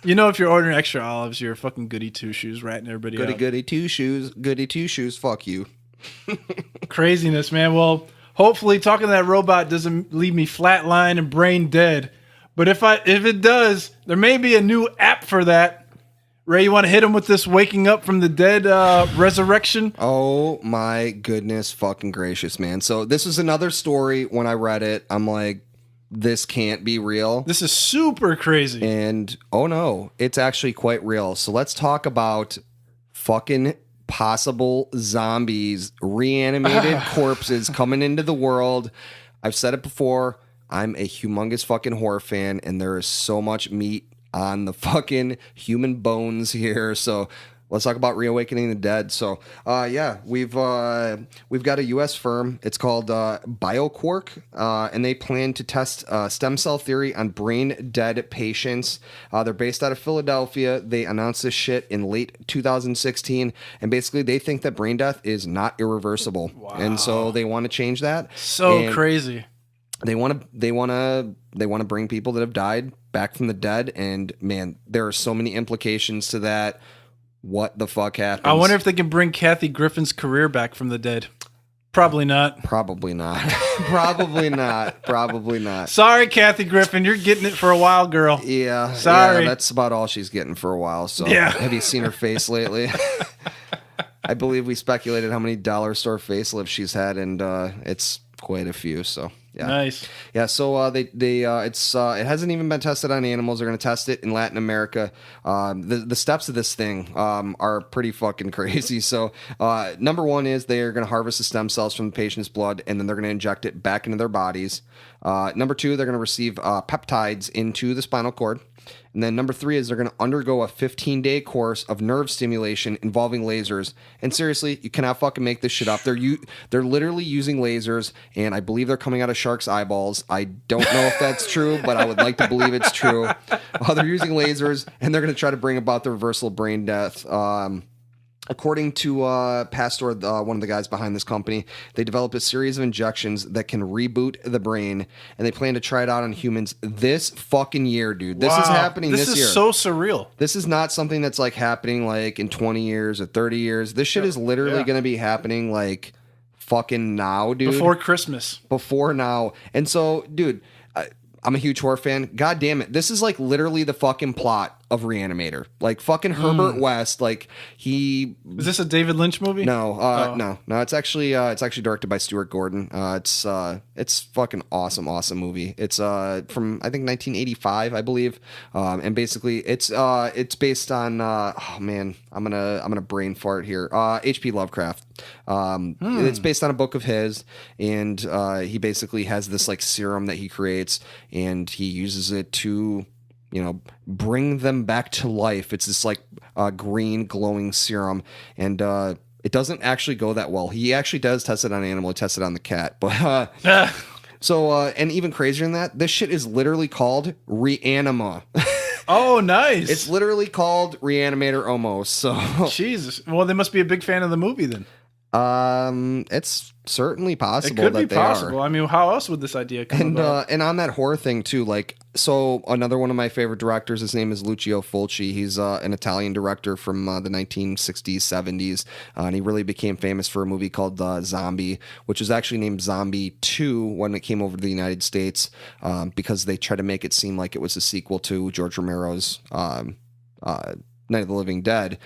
If you're ordering extra olives, you're a fucking goody two shoes ratting everybody out. Goody two shoes. Fuck you. Craziness, man. Well, hopefully talking to that robot doesn't leave me flatline and brain dead. But if it does, there may be a new app for that. Ray, you want to hit him with this waking up from the dead resurrection? Oh my goodness fucking gracious, man. So this is another story. When I read it, I'm like, this can't be real. This is super crazy. And oh no, it's actually quite real. So let's talk about fucking possible zombies, reanimated corpses coming into the world. I've said it before. I'm a humongous fucking horror fan, and there is so much meat on the fucking human bones here. So let's talk about reawakening the dead. So we've got a U.S. firm. It's called BioQuark, and they plan to test stem cell theory on brain dead patients. They're based out of Philadelphia. They announced this shit in late 2016, and basically they think that brain death is not irreversible. Wow. And so they want to change that. So crazy. They want to bring people that have died back from the dead, and man, there are so many implications to that. What the fuck happens? I wonder if they can bring Kathy Griffin's career back from the dead. Probably not. Probably not. Probably not. Probably not. Sorry, Kathy Griffin, you're getting it for a while, girl. Yeah. Sorry. Yeah, that's about all she's getting for a while. So yeah. Have you seen her face lately? I believe we speculated how many dollar store facelifts she's had, and it's quite a few. So yeah. Nice. Yeah. So it hasn't even been tested on animals. They're going to test it in Latin America. The steps of this thing are pretty fucking crazy. So number one is they are going to harvest the stem cells from the patient's blood, and then they're going to inject it back into their bodies. Number two, they're going to receive peptides into the spinal cord. And then number three is they're going to undergo a 15-day course of nerve stimulation involving lasers. And seriously, you cannot fucking make this shit up. They're literally using lasers, and I believe they're coming out of sharks' eyeballs. I don't know if that's true, but I would like to believe it's true. They're using lasers, and they're going to try to bring about the reversal of brain death. According to Pastor, one of the guys behind this company, they developed a series of injections that can reboot the brain, and they plan to try it out on humans this fucking year, dude. This is happening this year. This is so surreal. This is not something that's like happening like in 20 years or 30 years. This shit is literally going to be happening like fucking now, dude. Before Christmas. Before now. And so, dude, I'm a huge horror fan. God damn it. This is like literally the fucking plot of Reanimator. Like fucking Herbert West. Like he... Is this a David Lynch movie? No. No. It's actually directed by Stuart Gordon. It's fucking awesome movie. It's from I think 1985, I believe. And basically it's based on oh man, I'm gonna brain fart here. H.P. Lovecraft. It's based on a book of his, and he basically has this like serum that he creates, and he uses it to, you know, bring them back to life. It's this like green glowing serum, and it doesn't actually go that well. He actually does test it on an animal. He tests it on the cat, but so and even crazier than that, this shit is literally called Reanima. Oh, nice! It's literally called Reanimator almost. So Jesus, well, they must be a big fan of the movie then. It's certainly possible. It could be possible. I mean, how else would this idea come about? And on that horror thing too, like, so another one of my favorite directors, his name is Lucio Fulci. He's an Italian director from the 1960s, 70s, and he really became famous for a movie called Zombie, which was actually named Zombie 2 when it came over to the United States, because they tried to make it seem like it was a sequel to George Romero's Night of the Living Dead.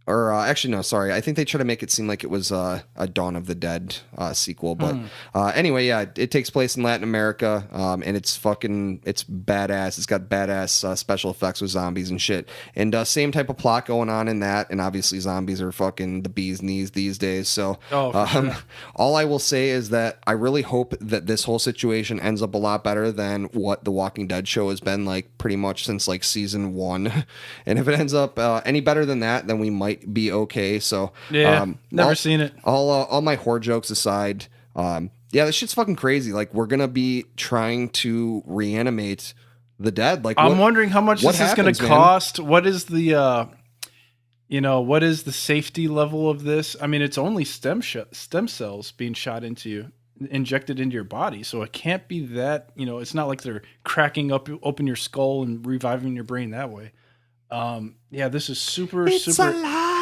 Or actually, no, sorry. I think they try to make it seem like it was a Dawn of the Dead sequel. But anyway, yeah, it takes place in Latin America, and it's badass. It's got badass special effects with zombies and shit. And same type of plot going on in that. And obviously, zombies are fucking the bee's knees these days. So sure. All I will say is that I really hope that this whole situation ends up a lot better than what The Walking Dead show has been like pretty much since like season 1. And if it ends up any better than that, then we might be okay. So yeah, never seen it. All my horror jokes aside, yeah, this shit's fucking crazy. Like, we're gonna be trying to reanimate the dead. Like, I'm wondering how much this is gonna cost. What is the what is the safety level of this? I mean, it's only stem cells being shot into you, injected into your body, so it can't be that, it's not like they're cracking open your skull and reviving your brain that way. Yeah, this is super alive.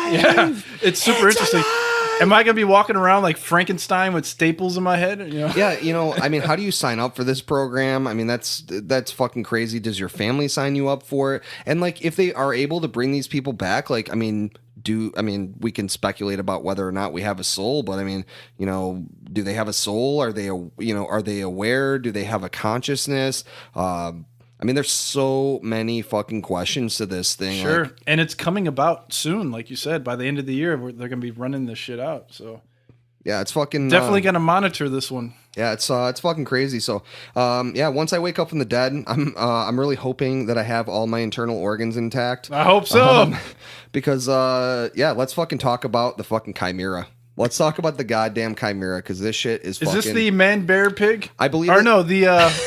Yeah, it's super interesting. Alive. Am I gonna be walking around like Frankenstein with staples in my head? Yeah, I mean, how do you sign up for this program? I mean, that's fucking crazy. Does your family sign you up for it? And like, if they are able to bring these people back, like, I mean, we can speculate about whether or not we have a soul, but I mean, do they have a soul? Are they aware? Do they have a consciousness? I mean, there's so many fucking questions to this thing. Sure. And it's coming about soon. Like you said, by the end of the year, they're going to be running this shit out. So yeah, it's fucking definitely going to monitor this one. Yeah, it's fucking crazy. So, yeah, once I wake up from the dead, I'm really hoping that I have all my internal organs intact. I hope so. Because, yeah, let's fucking talk about the fucking Chimera. Let's talk about the goddamn Chimera, because this shit is fucking... Is this the man-bear pig? I believe Or no, the...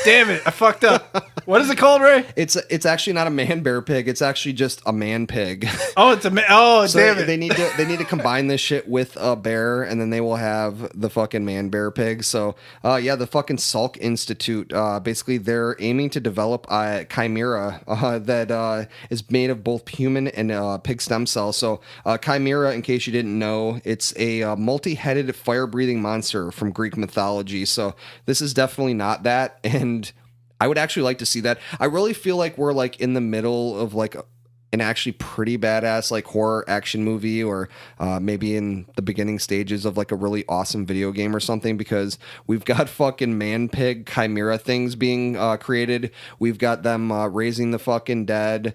damn it, I fucked up. What is it called, Ray? It's actually not a man-bear pig. It's actually just a man pig. Oh, it's a man... Oh, so damn it. They need to combine this shit with a bear, and then they will have the fucking man-bear pig. So, yeah, the fucking Salk Institute, basically, they're aiming to develop a chimera that is made of both human and pig stem cells. So, chimera, in case you didn't know, it's a multi-headed fire-breathing monster from Greek mythology. So this is definitely not that, and I would actually like to see that. I really feel like we're like in the middle of like an actually pretty badass like horror action movie, or maybe in the beginning stages of like a really awesome video game or something, because we've got fucking man pig chimera things being created. We've got them raising the fucking dead.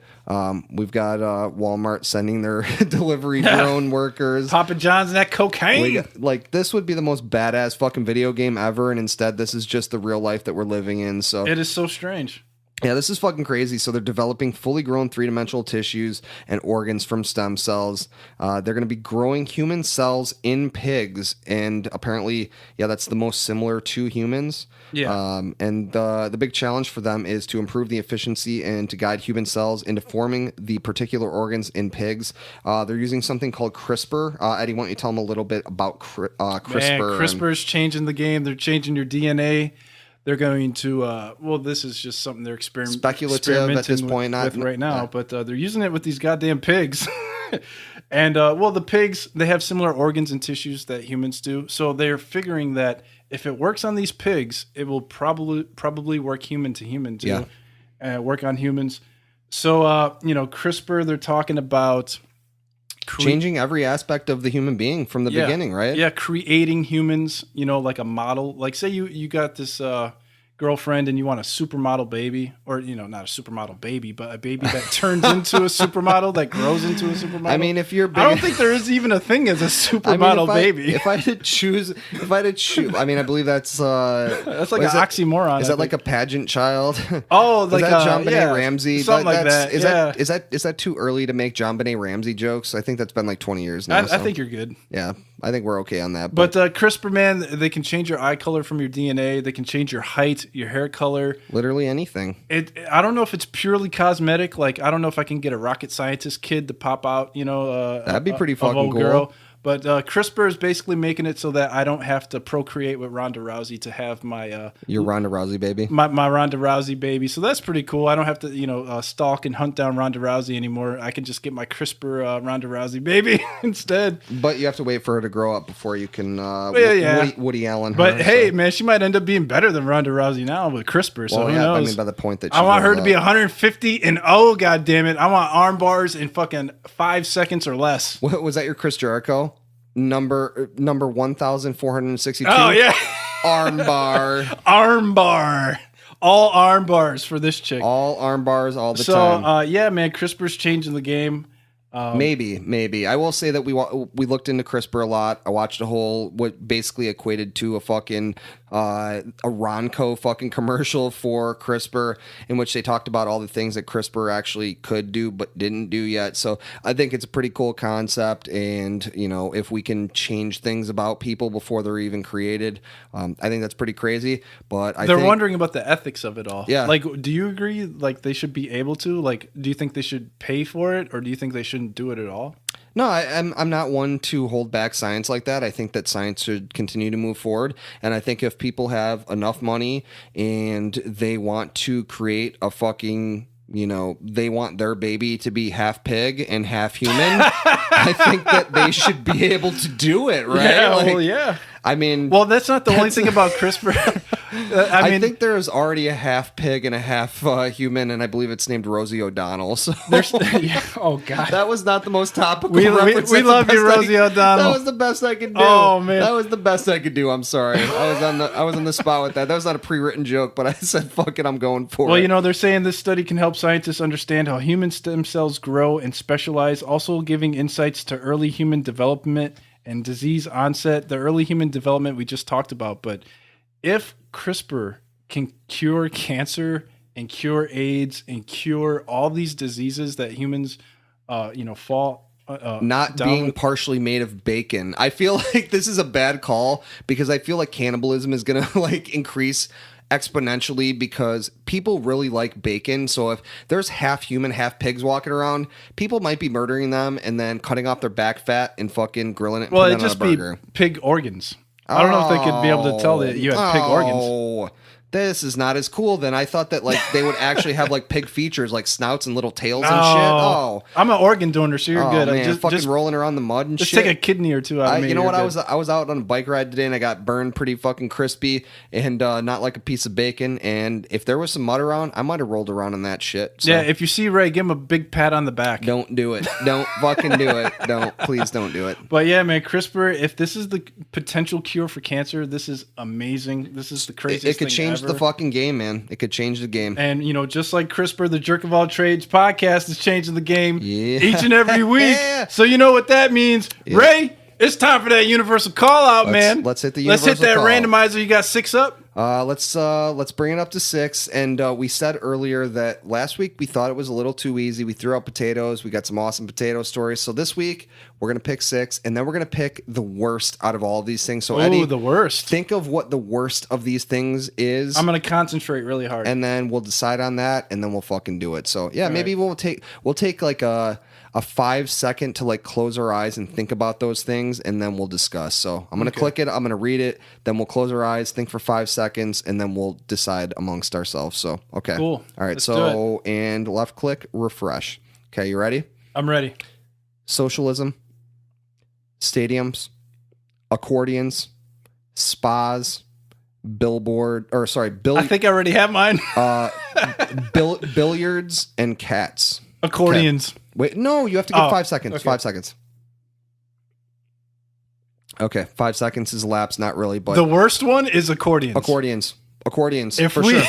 We've got Wal-Mart sending their delivery drone workers. Papa John's and that cocaine. Like, this would be the most badass fucking video game ever, and instead this is just the real life that we're living in. So it is so strange. Yeah, this is fucking crazy. So they're developing fully grown three-dimensional tissues and organs from stem cells. They're going to be growing human cells in pigs, and apparently, yeah, that's the most similar to humans. Yeah. And the big challenge for them is to improve the efficiency and to guide human cells into forming the particular organs in pigs. They're using something called CRISPR. Eddie, why don't you tell them a little bit about CRISPR? Man, CRISPR's changing the game. They're changing your DNA. They're going to, well, this is just something they're speculative at this point, with right now, but they're using it with these goddamn pigs. And, well, the pigs, they have similar organs and tissues that humans do. So they're figuring that if it works on these pigs, it will probably work human to human too, work on humans. So, CRISPR, they're talking about... changing every aspect of the human being from the beginning, right? Yeah, creating humans, like a model. Like, say you got this girlfriend and you want a supermodel baby, or, not a supermodel baby, but a baby that turns into a supermodel, that grows into a supermodel. I mean, if you're big, I don't think there is even a thing as a supermodel baby. If I had to choose, I mean, I believe that's like an oxymoron. Is that like a pageant child? Oh, like that John Benet Ramsey? Something like that. Is that too early to make John Benet Ramsey jokes? I think that's been like 20 years now. I think you're good. Yeah, I think we're okay on that. But CRISPR, man, they can change your eye color from your DNA. They can change your height, your hair color. Literally anything. I don't know if it's purely cosmetic. Like, I don't know if I can get a rocket scientist kid to pop out, that'd be pretty fucking cool. Girl. But CRISPR is basically making it so that I don't have to procreate with Ronda Rousey to have my... your Ronda Rousey baby? My Ronda Rousey baby. So that's pretty cool. I don't have to, stalk and hunt down Ronda Rousey anymore. I can just get my CRISPR Ronda Rousey baby instead. But you have to wait for her to grow up before you can Woody Allen her. But hey, man, she might end up being better than Ronda Rousey now with CRISPR. So who knows? I mean, by the point that I want her to be 150 and God damn it, I want arm bars in fucking 5 seconds or less. What was that, your Chris Jericho? Number 1462. Oh yeah, arm bar. All arm bars for this chick. All arm bars all the time. So yeah, man, CRISPR's changing the game. Maybe. I will say that we looked into CRISPR a lot. I watched a whole what basically equated to a fucking a Ronco fucking commercial for CRISPR, in which they talked about all the things that CRISPR actually could do but didn't do yet. So I think it's a pretty cool concept, and if we can change things about people before they're even created, I think that's pretty crazy. But they're wondering about the ethics of it all. Yeah. Like, do you agree? Like, they should be able to? Like, do you think they should pay for it, or do you think they shouldn't do it at all? No, I'm not one to hold back science like that. I think that science should continue to move forward. And I think if people have enough money and they want to create a fucking they want their baby to be half pig and half human, I think that they should be able to do it, right? Yeah, yeah. I mean, well, that's not the only thing about CRISPR. I think there is already a half pig and a half human, and I believe it's named Rosie O'Donnell. So oh god, that was not the most topical. We love you, Rosie O'Donnell. That was the best I could do. Oh man, that was the best I could do. I'm sorry, I was on the spot with that. That was not a pre-written joke, but I said, "Fuck it, I'm going for it." Well, they're saying this study can help scientists understand how human stem cells grow and specialize, also giving insights to early human development and disease onset. The early human development we just talked about, but if CRISPR can cure cancer and cure AIDS and cure all these diseases that humans, fall not being partially made of bacon. I feel like this is a bad call because I feel like cannibalism is going to increase exponentially because people really like bacon. So if there's half human, half pigs walking around, people might be murdering them and then cutting off their back fat and fucking grilling it. Well, it'd just be pig organs. I don't know if they could be able to tell that you had pig organs. This is not as cool then. I thought that they would actually have pig features like snouts and little tails and shit. Oh, I'm an organ donor, so you're good. Man, just rolling around the mud and just shit. Just take a kidney or two out of me. You know what? I was out on a bike ride today and I got burned pretty fucking crispy and not like a piece of bacon. And if there was some mud around, I might have rolled around in that shit. So. Yeah, if you see Ray, give him a big pat on the back. Don't do it. Don't fucking do it. Please don't do it. But yeah, man, CRISPR, if this is the potential cure for cancer, this is amazing. This is the craziest thing ever. It could change the fucking game, man. It could change the game. And, just like CRISPR, the Jerk of All Trades podcast is changing the game each and every week. So you know what that means. Yeah. Ray, it's time for that universal call out, man. Let's hit the universal Let's hit that call. randomizer. You got 6 up? Let's bring it up to 6. And we said earlier that last week we thought it was a little too easy. We threw out potatoes. We got some awesome potato stories. So this week we're gonna pick 6, and then we're gonna pick the worst out of all of these things. So Eddie, the worst. Think of what the worst of these things is. I'm gonna concentrate really hard, and then we'll decide on that, and then we'll fucking do it. So yeah, maybe we'll take like a 5-second to close our eyes and think about those things, and then we'll discuss. So I'm going to click it. I'm going to read it. Then we'll close our eyes, think for 5 seconds, and then we'll decide amongst ourselves. So, okay. Cool. All right. Let's and left click, refresh. Okay. You ready? I'm ready. Socialism, stadiums, accordions, spas, I think I already have mine. Billiards and cats. Accordions. Okay. Wait, no, you have to give 5 seconds. Okay. 5 seconds. Okay, 5 seconds is elapsed. Not really, but the worst one is accordions. Accordions. If for sure.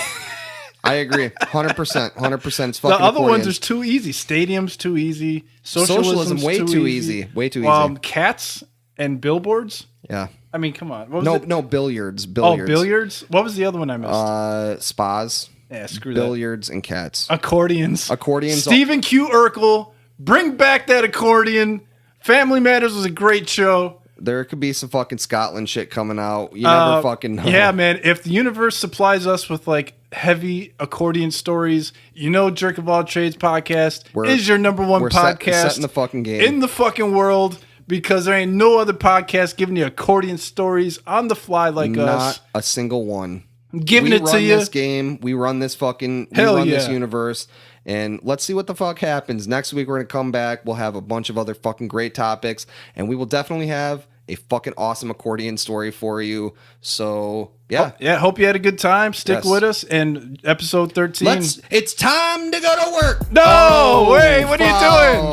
I agree. 100%. 100%. It's fucking the other accordions. ones are too easy. Stadiums too easy. Socialism way too easy. Way too easy. Cats and billboards. Yeah. I mean, come on. No, billiards. Oh, billiards. What was the other one I missed? Spas. Yeah, screw billiards and cats. Accordions. Stephen Q. Urkel, bring back that accordion. Family Matters was a great show. There could be some fucking Scotland shit coming out. You never fucking know. Yeah, man. If the universe supplies us with heavy accordion stories, Jerk of All Trades podcast is your number one podcast set in the fucking game. In the fucking world, because there ain't no other podcast giving you accordion stories on the fly like us. Not a single one. Giving it to you. We run this game. We run this fucking. We run this universe. And let's see what the fuck happens. Next week, we're going to come back. We'll have a bunch of other fucking great topics. And we will definitely have a fucking awesome accordion story for you. So, yeah. Hope you had a good time. Stick with us. And episode 13. It's time to go to work. No, wait. What are you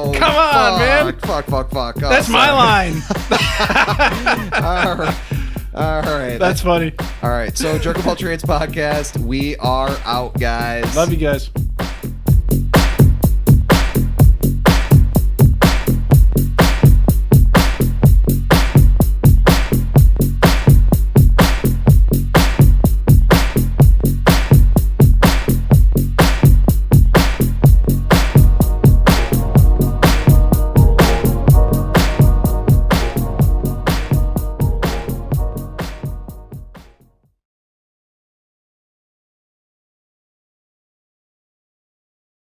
doing? Come on, man. Fuck. Oh, that's my line. All right. That's funny. All right. So, Jerk of All Trades podcast. We are out, guys. Love you guys.